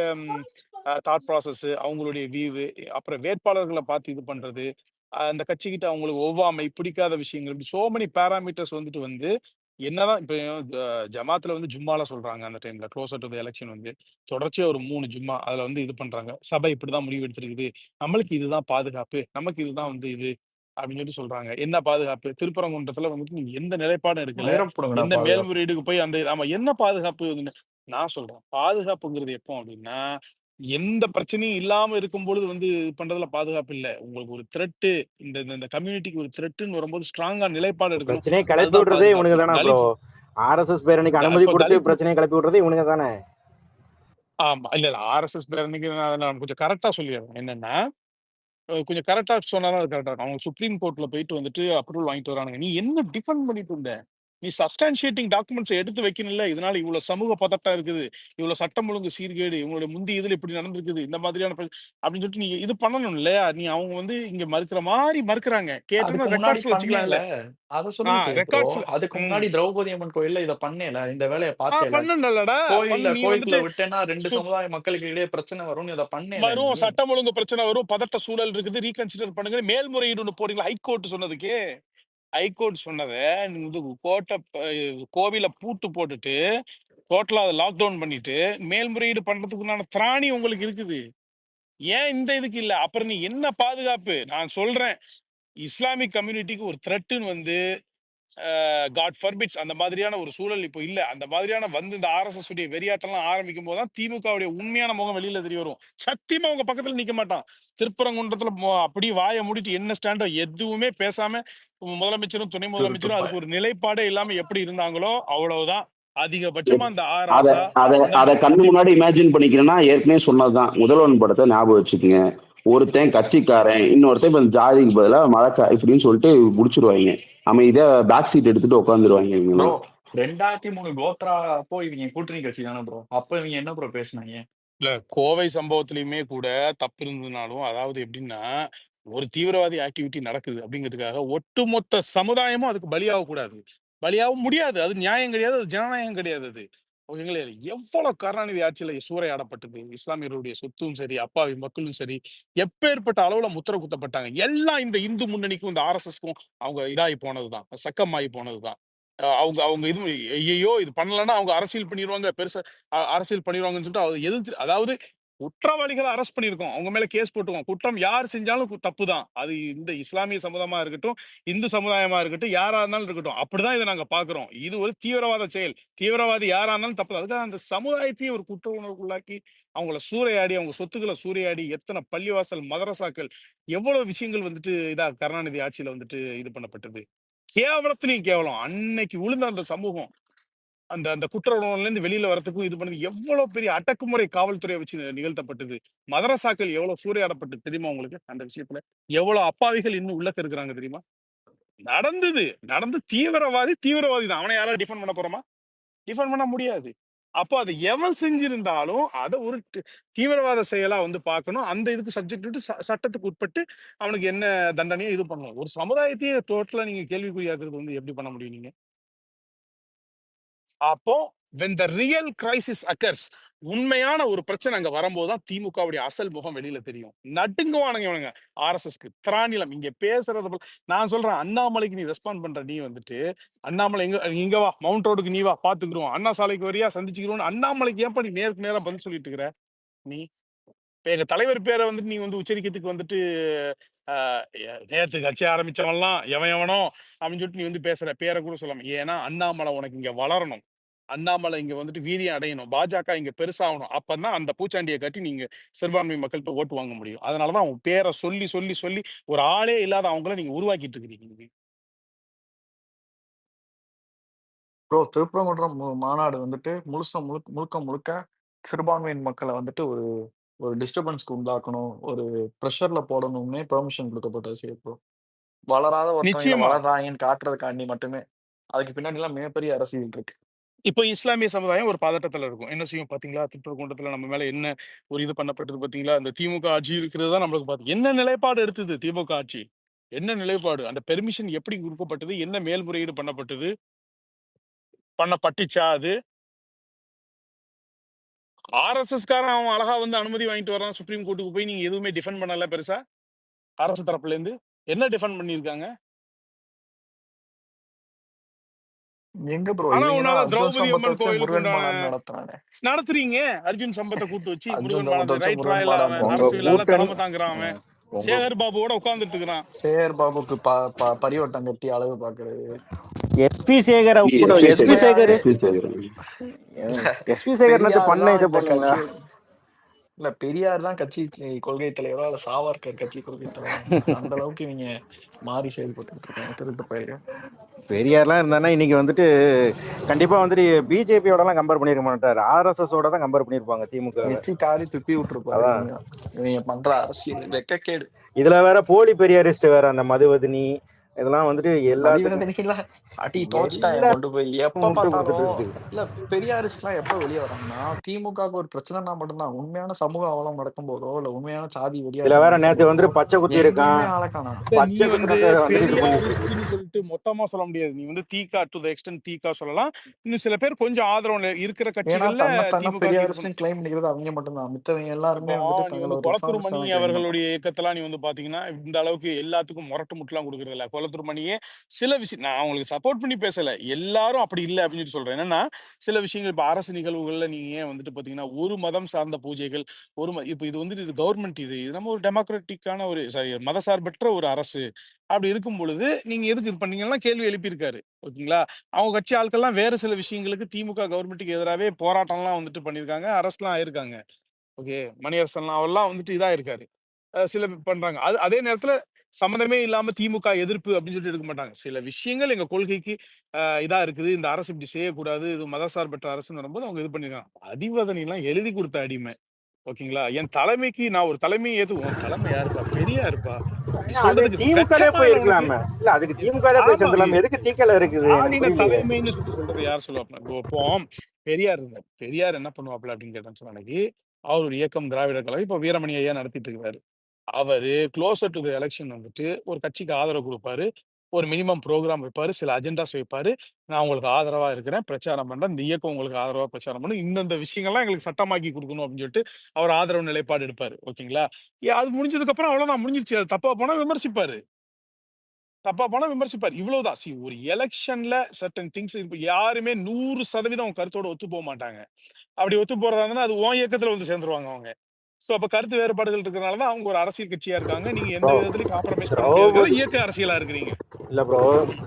S1: தாட் ப்ராசஸ், அவங்களுடைய வியூவு, அப்புறம் வேட்பாளர்கள பார்த்து இது பண்றது, அந்த கட்சிகிட்ட அவங்களுக்கு ஒவ்வாமை, பிடிக்காத விஷயங்கள், இப்படி சோ மெனி பாராமீட்டர்ஸ் வந்துட்டு வந்து என்னதான் இப்ப ஜமாத்ல வந்து ஜும்மாலாம் சொல்றாங்க அந்த டைம்ல க்ளோசர் டு தி எலக்ஷன் வந்து தொடர்ச்சியா ஒரு 3 ஜும்மா அதுல வந்து இது பண்றாங்க. சபை இப்படிதான் முடிவு எடுத்திருக்குது. நம்மளுக்கு இதுதான் பாதுகாப்பு. நமக்கு இதுதான் வந்து இது அப்படின்னு சொல்லிட்டு சொல்றாங்க. என்ன பாதுகாப்பு? திருப்பரங்குன்றத்துல வந்துட்டு நீங்க எந்த நிலைப்பாடும் எடுக்கல.
S3: வைரப்புடுங்கடா
S1: எந்த
S3: பாதுகாப்பு.
S1: மேல்முறையீடுக்கு போய் அந்த ஆமா என்ன பாதுகாப்பு? நான் சொல்றேன். பாதுகாப்புங்கிறது எப்போ அப்படின்னா, எந்த பிரச்சனையும் இல்லாம இருக்கும்பொழுது வந்து இது பண்றதுல பாதுகாப்பு இல்ல. உங்களுக்கு ஒரு த்ரெட் இந்த இந்த இந்த கம்யூனிட்டிக்கு ஒரு த்ரெட்ன்னு வரும்போது ஸ்ட்ராங்கா நிலைப்பாடு எடுக்கணும்.
S2: பிரச்சனையை கிளப்பி
S1: அதுதான்
S2: விடுறதே இவனுங்க
S1: பாதுகாப்பு.
S2: தானே ப்ரோ. ஆர்எஸ்எஸ் பேரணிக்கு அனுமதி
S1: இப்ப
S2: கொடுத்து பிரச்சனையை கிளப்பி விடுறது இவனுங்க தானே.
S1: ஆமா. இல்ல ஆர்எஸ்எஸ் பேரணிக்கு நான் கொஞ்சம் கரெக்ட்டா சொல்லிர்றேன். என்னன்னா, கொஞ்சம் கரெக்ட்டா சொன்னா தான் அது கரெக்ட்டா இருக்கும். அவங்க சுப்ரீம் கோர்ட்ல போயிட்டு வந்துட்டு அப்ரூவல் வாங்கிட்டு வரானுங்க. நீ என்ன டிஃபெண்ட் பண்ணிட்டு இருந்த? நீ சப்ஸ்டான்ஷியேட்டிங் டாக்குமெண்ட்ஸ எடுத்து வைக்கணும்ல. இதனால இவ்ளோ சமூக பதட்டம் இருக்குது. இவ்ளோ சட்டம் ஒழுங்கு சீர்கேடு. இவங்களுடைய முந்தைய இதுல இப்படி நடந்திருக்குது. இந்த மாதிரியான அப்படின்னு சொல்லிட்டு நீ இது பண்ணணும் இல்லையா? நீ அவங்க வந்து இங்க மறுக்கிற மாரி மறுக்குறாங்க. கேட்டோம்னா
S3: அதுக்கு முன்னாடி
S1: ரெக்கார்ட்ஸ்ல
S3: பண்ணேல.
S1: வச்சுக்கலாம்ல.
S3: அத சொல்லுங்க ப்ரோ.
S1: ரெக்கார்ட்ஸ்ல
S3: அதுக்கு
S1: ம்.
S3: முன்னாடி திரௌபதி அம்மன் கோயில்ல இத பண்ணேல. இந்த வேலைய பார்த்தேல.
S1: பண்ணணும்லடா. நீ
S3: கோயிலுக்குள்ள
S1: வந்துட்டு
S3: விட்டேன்னா 2 சமுதாய மக்களுக்கு இடையே பிரச்சனை வரும்னு இத பண்ணேல நீ.
S1: வரும். சட்டம் ஒழுங்கு பிரச்சனை வரும். பதட்ட சூழல் இருக்குது. ரீகன்சிடர் பண்ணுங்க. மேல்முறையீடு ஒண்ணு போடுறீங்களா? ஹைகோர்ட் சொன்னதுக்கு. ஹைகோர்ட் சொன்னத நீங்க வந்து கோர்ட்ட கோவில பூட்டு போட்டுட்டு, டோட்டலா அத லாக்டவுன் பண்ணிட்டு, மேல்முறையீடு பண்றதுக்குண்டான திராணி உங்களுக்கு இருக்குது. ஏன் இந்த இதுக்கு இல்ல? அப்புறம் நீ என்ன பாதுகாப்பு? நான் சொல்றேன். இஸ்லாமிக் கம்யூனிட்டிக்கு ஒரு த்ரெட்ன்னு வந்து காட் ஃபர்பிட்ஸ் அந்த மாதிரியான ஒரு சூழல் இப்போ இல்ல. அந்த மாதிரியான வந்து இந்த ஆர்எஸ்எஸ் உடைய வெறியாட்டம்லாம் ஆரம்பிக்கும்போது தான் திமுகவுடைய உண்மையான முகம் வெளியில தெரிய வரும். சத்தியமா உங்க பக்கத்துல நிக்க மாட்டான். திருப்பரங்குன்றத்துல அப்படியே வாய மூடிட்டு என்ன ஸ்டாண்டோ எதுவுமே பேசாம முதலமைச்சரும், துணை முதலமைச்சரும்
S3: திருட்டுப்பய.
S1: அதுக்கு ஒரு நிலைப்பாடே இல்லாம எப்படி இருந்தாங்களோ அவ்வளவுதான். அதிகபட்சமா அந்த
S4: அத
S1: ராசா
S4: அத
S1: இந்த
S4: அத கண்ணு முன்னாடி இமேஜின் பண்ணிக்கிறேன்னா ஏற்கனவே சொன்னதுதான். முதல்வன் படத்தை ஞாபகம் வச்சுக்கோங்க. ஒருத்தன் கட்சிக்காரன், இன்னொருத்தன் இப்ப ஜாதிக்கு பதிலா மதக்கா இப்படின்னு சொல்லிட்டு முடிச்சிருவாங்க. அமைதியா பேக் சீட் எடுத்துட்டு உட்காந்துருவாங்க
S3: ப்ரோ
S4: இவங்கெல்லாம்.
S3: 2003 கோத்ரா அப்போ இவங்க கூட்டணி கட்சி தானே ப்ரோ. அப்ப இவங்க என்ன ப்ரோ பேசுனாங்க?
S1: இல்ல கோவை சம்பவத்திலயுமே கூட தப்பு இருந்ததுனாலும், அதாவது எப்படின்னா, ஒரு தீவிரவாதி ஆக்டிவிட்டி நடக்குது அப்படிங்கிறதுக்காக ஒட்டுமொத்த சமுதாயமும் அதுக்கு பலியாகக்கூடாது. பலியாகவும் முடியாது. அது நியாயம் கிடையாது. அது ஜனநாயகம் கிடையாது அது. ஓகேங்களா? எவ்வளவு கருணாநிதி ஆட்சியில சூறையாடப்பட்டது. இஸ்லாமியர்களுடைய சொத்தும் சரி, அப்பாவி மக்களும் சரி, எப்பேற்பட்ட அளவுல முத்திர குத்தப்பட்டாங்க. எல்லாம் இந்த இந்து முன்னணிக்கும், இந்த ஆர்எஸ்எஸ்க்கும் அவங்க இதாகி போனதுதான். சக்கமாகி போனதுதான். அவங்க அவங்க இது ஐயையோ! இது பண்ணலன்னா அவங்க அரசியல் பண்ணிருவாங்க. பெருசா அரசியல் பண்ணிருவாங்கன்னு சொல்லிட்டு அத எதிர்த்து அதாவது குற்றவாளிகள அரெஸ்ட் பண்ணியிருக்கோம். அவங்க மேல கேஸ் போட்டுருக்கோம். குற்றம் யார் செஞ்சாலும் தப்பு தான். அது இந்த இஸ்லாமிய சமுதாயமா இருக்கட்டும், இந்து சமுதாயமா இருக்கட்டும், யாரா இருந்தாலும் இருக்கட்டும். அப்படிதான் இத நாங்க பார்க்கிறோம். இது ஒரு தீவிரவாத செயல். தீவிரவாதி யாரா இருந்தாலும் தப்பு தான். அதுக்காக அந்த சமுதாயத்தையே ஒரு குற்ற உணர்வுக்குள்ளாக்கி, அவங்கள சூறையாடி, அவங்க சொத்துக்கள சூறையாடி, எத்தன பள்ளிவாசல், மதரசாக்கள், எவ்வளவு விஷயங்கள் வந்துட்டு கருணாநிதி ஆட்சியில வந்துட்டு இது பண்ணப்பட்டது. கேவலத்திலயும் கேவலம். அன்னைக்கு விழுந்த அந்த சமூகம். அந்த அந்த குற்ற உணர்வுலேருந்து வெளியில வரதுக்கும் இது பண்ணது எவ்வளவு பெரிய அடக்குமுறை காவல்துறைய வச்சு நிகழ்த்தப்பட்டது. மதரசாக்கள் எவ்வளவு சூறையாடப்பட்டது தெரியுமா உங்களுக்கு? அந்த விஷயத்துல. எவ்வளவு அப்பாவிகள் இன்னும் உள்ளக்க இருக்கிறாங்க தெரியுமா? நடந்தது. நடந்து தீவிரவாதி, தீவிரவாதி தான். அவன யாராவது டிஃபெண்ட் பண்ண போறோமா? டிஃபெண்ட் பண்ண முடியாது. அப்போ அத எவன் செஞ்சிருந்தாலும், அத ஒரு தீவிரவாத செயலா வந்து பார்க்கணும். அந்த இதுக்கு சப்ஜெக்ட் விட்டு சட்டத்துக்கு உட்பட்டு அவனுக்கு என்ன தண்டனையோ இது பண்ணணும். ஒரு சமுதாயத்தையே டோட்டலா நீங்க கேள்விக்குறியாக்குறது வந்து எப்படி பண்ண முடியும் நீங்க? அப்போ when the real crisis occurs உண்மையான ஒரு பிரச்சனை அங்க வரும்போது தான் திமுகவுடைய அசல் முகம் வெளியில தெரியும். நடுங்குவானுங்க இவனுங்க. ஆர்எஸ்எஸ்க்கு திராணிலம் இங்க பேசுறது போல நான் சொல்றேன் அண்ணாமலைக்கு நீ ரெஸ்பாண்ட் பண்ற நீ வந்துட்டு அண்ணாமலை இங்க வா மவுண்ட் ரோடுக்கு நீ வா பாத்துக்குறோம். அண்ணா சாலைக்கு வரியா சந்திச்சுக்கிறோம். அண்ணாமலைக்கு ஏன் நீ நேருக்கு நேரா பதில் சொல்லிட்டு இருக்கிற நீ? இப்ப எங்க தலைவர் பேரை வந்துட்டு நீ வந்து உச்சரிக்கிறதுக்கு வந்துட்டு நேத்து கட்சி ஆரம்பிச்சவன்லாம் எவன் எவனோ அப்படின்னு சொல்லிட்டு நீ வந்து பேசுற பேரை கூட சொல்லாம ஏன்னா அண்ணாமலை உனக்கு இங்க வளரணும். அண்ணாமலை இங்க வந்துட்டு வீரியம் அடையணும். பாஜக இங்க பெருசாகணும். அப்பதான் அந்த பூச்சாண்டியை கட்டி நீங்க சிறுபான்மை மக்கள்கிட்ட ஓட்டு வாங்க முடியும். அதனாலதான் அவங்க பேரை சொல்லி சொல்லி சொல்லி ஒரு ஆளே இல்லாத அவங்கள நீங்க உருவாக்கிட்டு இருக்கிறீங்க.
S3: ப்ரோ திருப்பரங்குன்றம் மாநாடு வந்துட்டு முழுக்க முழுக்க முழுக்க சிறுபான்மையின் மக்களை வந்துட்டு ஒரு ஒரு டிஸ்டர்பன்ஸ்க்கு உண்டாக்கணும். ஒரு ப்ரெஷர்ல போடணும்னே பெர்மிஷன் குடுக்கப்பட்ட விஷயம் ப்ரோ. வளராத ஒருத்தவங்க
S1: நிச்சயமா.
S3: வளர்றாங்கன்னு காட்டுறதுக்காண்டி மட்டுமே. அதுக்கு பின்னாடிலாம் மிகப்பெரிய அரசியல் இருக்கு.
S1: இப்போ இஸ்லாமிய சமுதாயம் ஒரு பதட்டத்துல இருக்கும். என்ன செய்யும் பார்த்தீங்களா? திருப்பரங்குன்றத்துல நம்ம மேல என்ன ஒரு இது பண்ணப்பட்டது பார்த்தீங்களா? இந்த திமுக ஆட்சி இருக்கிறது தான் நம்மளுக்கு என்ன நிலைப்பாடு எடுத்தது திமுக ஆட்சி? என்ன நிலைப்பாடு? அந்த பெர்மிஷன் எப்படி குடுக்கப்பட்டது? என்ன மேல்முறையீடு பண்ணப்பட்டது? பண்ணப்பட்டுச்சா அது? ஆர்எஸ்எஸ்காரன் அவன் அழகா வந்து அனுமதி வாங்கிட்டு வரான் சுப்ரீம் கோர்ட்டுக்கு போய் நீங்க எதுவுமே டிஃபெண்ட் பண்ணல பெருசா? அரசு தரப்புல இருந்து. என்ன டிஃபெண்ட் பண்ணியிருக்காங்க?
S3: எங்க ப்ரோ
S1: ஆனா
S3: இவங்க
S1: உன்னால
S3: தான் அர்ஜுன்
S1: திரௌபதி
S3: சம்பத்தை
S1: அம்மன்
S3: வச்சு
S1: கோயிலுக்கு
S3: முருகன்
S1: உண்டான
S3: மாநாடு நடத்துறாங்க.
S1: நடத்துறீங்க. அர்ஜுன் சம்பத்தை கூட்டு வச்சு
S3: அர்ஜுன்
S1: முருகன்
S3: சம்பத்தை
S1: மாநாடு
S3: வச்சு
S1: ரைட்
S3: முருகன்
S1: ராயல
S3: மாநாடு
S1: அவன்
S2: உங்க
S1: அரசு விழால
S2: கூட்டணி
S1: தலைமை தாங்குறான் அவன்.
S2: உங்க
S1: சேகர் பாபுவோட உட்கார்ந்துட்டு இருக்கிறான்.
S3: சேகர் பாபுக்கு பரிவட்டம் கட்டி அளவு பாக்குறது.
S2: எஸ்பி சேகர் கூட எஸ்பி சேகர் எஸ்பி சேகர் நேத்து
S3: பெரியார்
S2: பண்ண
S3: தான்
S2: இதை
S3: இந்த
S2: பாத்தீங்களா?
S3: கட்சி இல்ல பெரியார் தான் கட்சி கொள்கை தலைவரோ இல்ல சாவர்கர் கட்சி கொள்கை தலைவரோ அந்த அளவுக்கு இவங்க மாறி செயல்பட்டு இருக்காங்க திருட்டு பயிர்.
S2: பெரியார்லாம் இருந்தானா இன்னைக்கு வந்துட்டு கண்டிப்பா வந்துட்டு பிஜேபியோட எல்லாம் கம்பேர் பண்ணிருக்க மாட்டாரு, ஆர்எஸ்எஸ் ஓட தான் கம்பேர் பண்ணிருப்பாங்க திமுக.
S3: வச்சு காரி துப்பி விட்டுருப்பாரு. இவங்க பண்ற அரசியல் வெக்கக்கேடு.
S2: இதுல வேற போலி பெரியாரிஸ்ட் வேற அந்த மதுவதினி இதெல்லாம் வந்துட்டு எல்லாத்துக்கும்
S3: அடி தோச்சிட்டாங்க கொண்டு போய். எப்ப பார்த்தாலும் இல்ல பெரியாரிஸ்ட் எல்லாம் எப்ப வெளியே வராங்கன்னா திமுகவுக்கு ஒரு பிரச்சனைனா மட்டும்தான். உண்மையான சமூக அவலம் நடக்கும் போதோ இல்ல உண்மையான சாதி வெளியே
S2: இதுல வேற நேத்து வந்துட்டு பச்சை குத்தி இருக்கான்.
S3: ஆளக்கான
S2: பச்சை
S1: நீ வந்து
S2: குத்துறத வந்துட்டு
S1: பெரியாரிஸ்ட்னு சொல்லிட்டு மொத்தமா சொல்ல முடியாது. நீ வந்து தீகா டு த எக்ஸ்டென்ட் தீகா சொல்லலாம். இன்னும் சில பேர் கொஞ்சம் ஆதரவு இருக்கிற
S3: ஏன்னா
S1: கட்சிகள்ல
S3: தன்னை
S1: திமுக
S3: பெரியாரிஸ்ட் கிளைம் பண்ணிக்கிறது அவங்க மட்டும்தான். மித்தவங்க எல்லாருமே வந்துட்டு
S1: நீ
S3: தங்களை
S1: வந்து
S3: ஒரு
S1: கொளத்தூர்
S3: ரிஃபார்மிஸ்ட்
S1: மணி
S3: கிளைம் பண்றாங்க.
S1: அவர்களுடைய இயக்கத்தெல்லாம் நீ வந்து பாத்தீங்கன்னா இந்த அளவுக்கு எல்லாத்துக்கும் முரட்டு முட்டுலாம் கொடுக்கறது இல்ல. கொளத்தூர் மணியே சில விஷயம் நான் அவங்களுக்கு சப்போர்ட் பண்ணி பேசல, எல்லாரும் அப்படி இல்லை அப்படின்னு சொல்லி சொல்றேன். என்னன்னா சில விஷயங்கள் இப்ப அரசு நிகழ்வுகள்ல நீங்க ஏன் வந்துட்டு பாத்தீங்கன்னா ஒரு மதம் சார்ந்த பூஜைகள் இப்ப இது வந்துட்டு இது கவர்மெண்ட், இது நம்ம ஒரு டெமோக்ராட்டிக்கான ஒரு சாரி மதசார்பற்ற ஒரு அரசு அப்படி இருக்கும் பொழுது நீங்க எதுக்கு இது பண்ணீங்கன்னா கேள்வி எழுப்பியிருக்காரு. ஓகேங்களா? அவங்க கட்சி ஆட்கள்லாம் வேற சில விஷயங்களுக்கு திமுக கவர்மெண்ட்டுக்கு எதிராகவே போராட்டம்லாம் வந்துட்டு பண்ணியிருக்காங்க, அரசுலாம் ஆயிருக்காங்க. ஓகே. மணியரசன்லாம் அவர்லாம் வந்துட்டு இதா இருக்காரு. சில பேர் பண்றாங்க. அதே நேரத்துல சம்மந்தமே இல்லாம திமுக எதிர்ப்பு அப்படின்னு சொல்லிட்டு இருக்க மாட்டாங்க. சில விஷயங்கள் எங்க கொள்கைக்கு இதா இருக்குது. இந்த அரசு இப்படி செய்யக்கூடாது. இது மதசார்பற்ற அரசுன்னு வரும்போது அவங்க இது பண்ணிருக்காங்க. அதிவதனிலாம் எழுதி கொடுத்த அடிமை. ஓகேங்களா? என் தலைமைக்கு நான் ஒரு தலைமையை உன் தலைமை யாருப்பா? பெரியாருப்பா. அப்படி
S2: அது
S1: சொல்றதுக்கு
S2: திமுக
S1: வெட்கமா இல்ல உனக்கு?
S2: போயிருக்கலாமே. இல்ல அதுக்கு திமுக போய்
S1: ஆமா.
S2: சேர்ந்துடலாம். எதுக்கு தீக்கல இருக்குது எனக்கு
S1: ஸ்டாலின
S2: புரியலையே.
S1: தலைமைன்னு சொல்லிட்டு சொல்றது யார் சொல்லுவாப்ல? இப்போ பெரியார் இருந்தார். பெரியார் என்ன பண்ணுவாப்ல அப்படின்னு கேட்டேன்னு சொன்னா அன்னைக்கு, அவர் ஒரு இயக்கம் திராவிடர் கழகம் இப்ப வீரமணி ஐயா நடத்திட்டு இருக்காரு. அவரு க்ளோசர் டு தி எலக்ஷன் வந்துட்டு ஒரு கட்சிக்கு ஆதரவு குடுப்பாரு. ஒரு மினிமம் புரோகிராம் வைப்பாரு. சில அஜெண்டாஸ் வைப்பாரு. நான் உங்களுக்கு ஆதரவா இருக்கிறேன். பிரச்சாரம் பண்றேன். இந்த இயக்கம் உங்களுக்கு ஆதரவா பிரச்சாரம் பண்ணும். இந்தந்த விஷயங்கள்லாம் எங்களுக்கு சட்டமாக்கி குடுக்கணும் அப்படின்னு சொல்லிட்டு அவர் ஆதரவு நிலைப்பாடு எடுப்பாரு. ஓகேங்களா? அது முடிஞ்சதுக்கு அப்புறம் அவ்வளவுதான் முடிஞ்சிருச்சு. அது தப்பா போனா விமர்சிப்பாரு. தப்பா போனா விமர்சிப்பார். இவ்வளவுதான். ஒரு எலக்ஷன்ல சர்டன் திங்ஸ் இப்ப யாருமே 100% அவங்க கருத்தோட ஒத்து போக மாட்டாங்க. அப்படி ஒத்து போறதா இருந்தா அது உன் இயக்கத்துல வந்து சேர்ந்துருவாங்க அவங்க. அப்ப கருத்து வேறுபாடுகள் இருக்கிறனால தான் அவங்க ஒரு அரசியல் கட்சியா இருக்காங்க. நீங்க எந்த விதத்திலயும் காம்ப்ரமைஸ் பண்ண முடியாது. இயக்க அரசியலா இருக்கிறீங்க.
S2: இல்ல ப்ரோ,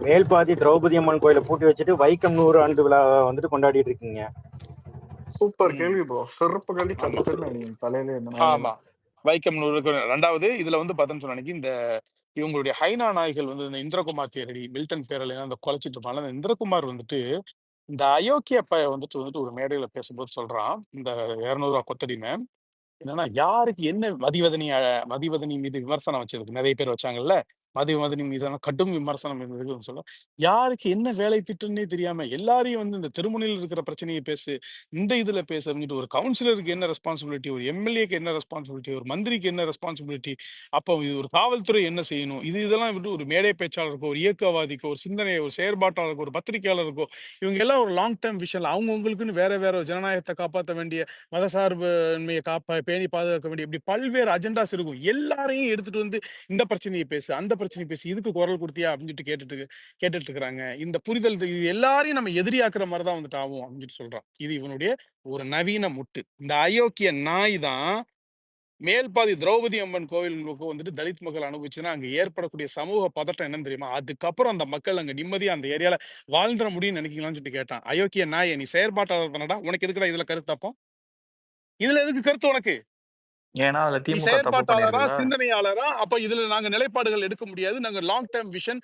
S2: மேல்பாதி திரௌபதி அம்மன் கோயில பூட்டி வச்சுட்டு வைக்கம் 100 ஆண்டு விழா வந்துட்டு கொண்டாடிட்டு இருக்கீங்க.
S3: சூப்பர் கேள்வி ப்ரோ. செருப்பு கழட்டி சட்டத்துல தலையில
S1: ஆமா. வைக்கம் 100 2வது இதுல வந்து பார்த்தோம்னு சொன்னா இந்த இவங்களுடைய ஹைனா நாய்கள் வந்து இந்த இந்திரகுமார் தேரடி, மில்டன் பேரலை அந்த குலைச்சிட்டு இருப்பாங்க. அந்த இந்திரகுமார் வந்துட்டு இந்த அயோக்கிய வந்துட்டு ஒரு மேடையில பேசும்போது சொல்றான். இந்த 200 கொத்தடிமை என்னன்னா யாருக்கு என்ன மதிவதனி மீது விமர்சனம் வச்சதுக்கு நிறைய பேர் வச்சாங்கல்ல. மதிவதனி மீதான கடும் விமர்சனம் இருந்ததுன்னு சொல்ல யாருக்கு என்ன வேலை திட்டம்னே தெரியாம எல்லாரையும் வந்து இந்த திருமுனையில் இருக்கிற பிரச்சனையை பேசு, இந்த இதுல பேசு அப்படின்ட்டு ஒரு கவுன்சிலருக்கு என்ன ரெஸ்பான்சிபிலிட்டி, ஒரு எம்எல்ஏக்கு என்ன ரெஸ்பான்சிபிலிட்டி, ஒரு மந்திரிக்கு என்ன ரெஸ்பான்சிபிலிட்டி, அப்போ இது ஒரு காவல்துறை என்ன செய்யணும், இதெல்லாம் விட்டு ஒரு மேடை பேச்சாளருக்கோ, ஒரு இயக்கவாதிக்கோ, ஒரு சிந்தனை, ஒரு செயற்பாட்டாளருக்கோ, ஒரு பத்திரிகையாளருக்கோ இவங்க எல்லாம் ஒரு லாங் டேர்ம் விஷன்ல அவங்கவுங்களுக்குன்னு வேற வேற ஒரு ஜனநாயகத்தை காப்பாற்ற வேண்டிய மதசார்புன்மையை பேணி பாதுகாக்க வேண்டிய இப்படி பல்வேறு அஜெண்டாஸ் இருக்கும். எல்லாரையும் எடுத்துட்டு வந்து இந்த பிரச்சனையை பேசு, அந்த பிரச்சனையை பேசு, இதுக்கு குரல் கொடுத்தியா அப்படின்னு சொல்லிட்டு கேட்டுட்டு இருக்கிறாங்க. இந்த புரிதல் இது எல்லாரையும் நம்ம எதிரியாக்குற மாதிரி தான் வந்துட்டு ஆகும் அப்படின்னு சொல்லிட்டு சொல்றான். இது இவனுடைய ஒரு நவீன முட்டு. இந்த அயோக்கிய நாய் தான் மேல்பாதி திரௌபதி அம்மன் கோவிலுக்கு வந்துட்டு தலித் மக்கள் அனுபவிச்சுன்னா அங்க ஏற்படக்கூடிய சமூக பதட்டம் என்னன்னு தெரியுமா? அதுக்கப்புறம் அந்த மக்கள் அங்க நிம்மதியா அந்த ஏரியால வாழ்ந்துட முடியும்னு நினைக்கலாம்னு சொல்லிட்டு கேட்டான். அயோக்கிய நாயை நீ செயற்பாட்டாளர் பண்ணடா, உனக்கு எதுக்குடா இதுல கருத்தாப்போம்? இதுல எதுக்கு கருத்து உனக்கு?
S3: ஏன்னா அதுல
S1: நீ
S3: திமுக தப்பு
S1: செயற்பாட்டாளரா,
S3: பண்ணிருக்குல்ல.
S1: சிந்தனையாளரா? அப்ப இதுல நாங்க நிலைப்பாடுகள் எடுக்க முடியாது. நாங்க லாங் டேர்ம் விஷன்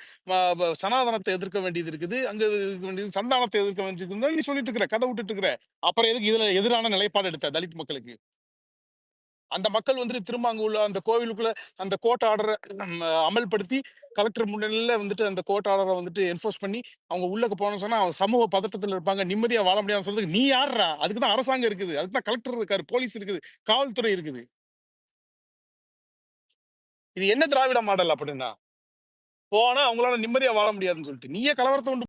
S1: சனாதனத்தை எதிர்க்க வேண்டியது இருக்குது. அங்க இருக்க வேண்டியது சந்தானத்தை எதிர்க்க வேண்டியது நீ சொல்லிட்டு இருக்கிற, கதை விட்டுட்டு இருக்கிற. அப்புறம் எதுக்கு இதுல எதிரான நிலைப்பாடு எடுத்த தலித் மக்களுக்கு? அந்த மக்கள் வந்துட்டு திரும்ப அங்க உள்ள அந்த கோவிலுக்குள்ள அந்த கோர்ட் ஆர்டரை அமல்படுத்தி கலெக்டர் முன்னிலையில வந்துட்டு அந்த கோர்ட் ஆர்டரை வந்துட்டு என்ஃபோர்ஸ் பண்ணி அவங்க உள்ளக்க போனோம்னு சொன்னா அவங்க சமூக பதட்டத்துல இருப்பாங்க, நிம்மதியா வாழ முடியாதுன்னு சொல்றதுக்கு நீ யாருடா? அதுக்கு தான் அரசாங்கம் இருக்குது, அதுக்கு தான் கலெக்டர் இருக்காரு, போலீஸ் இருக்குது, காவல்துறை இருக்குது. இது என்ன திராவிட மாடல் அப்படின்னா? போனா அவங்களால நிம்மதியா வாழ முடியாதுன்னு சொல்லிட்டு நீயே கலவரத்தை உண்டு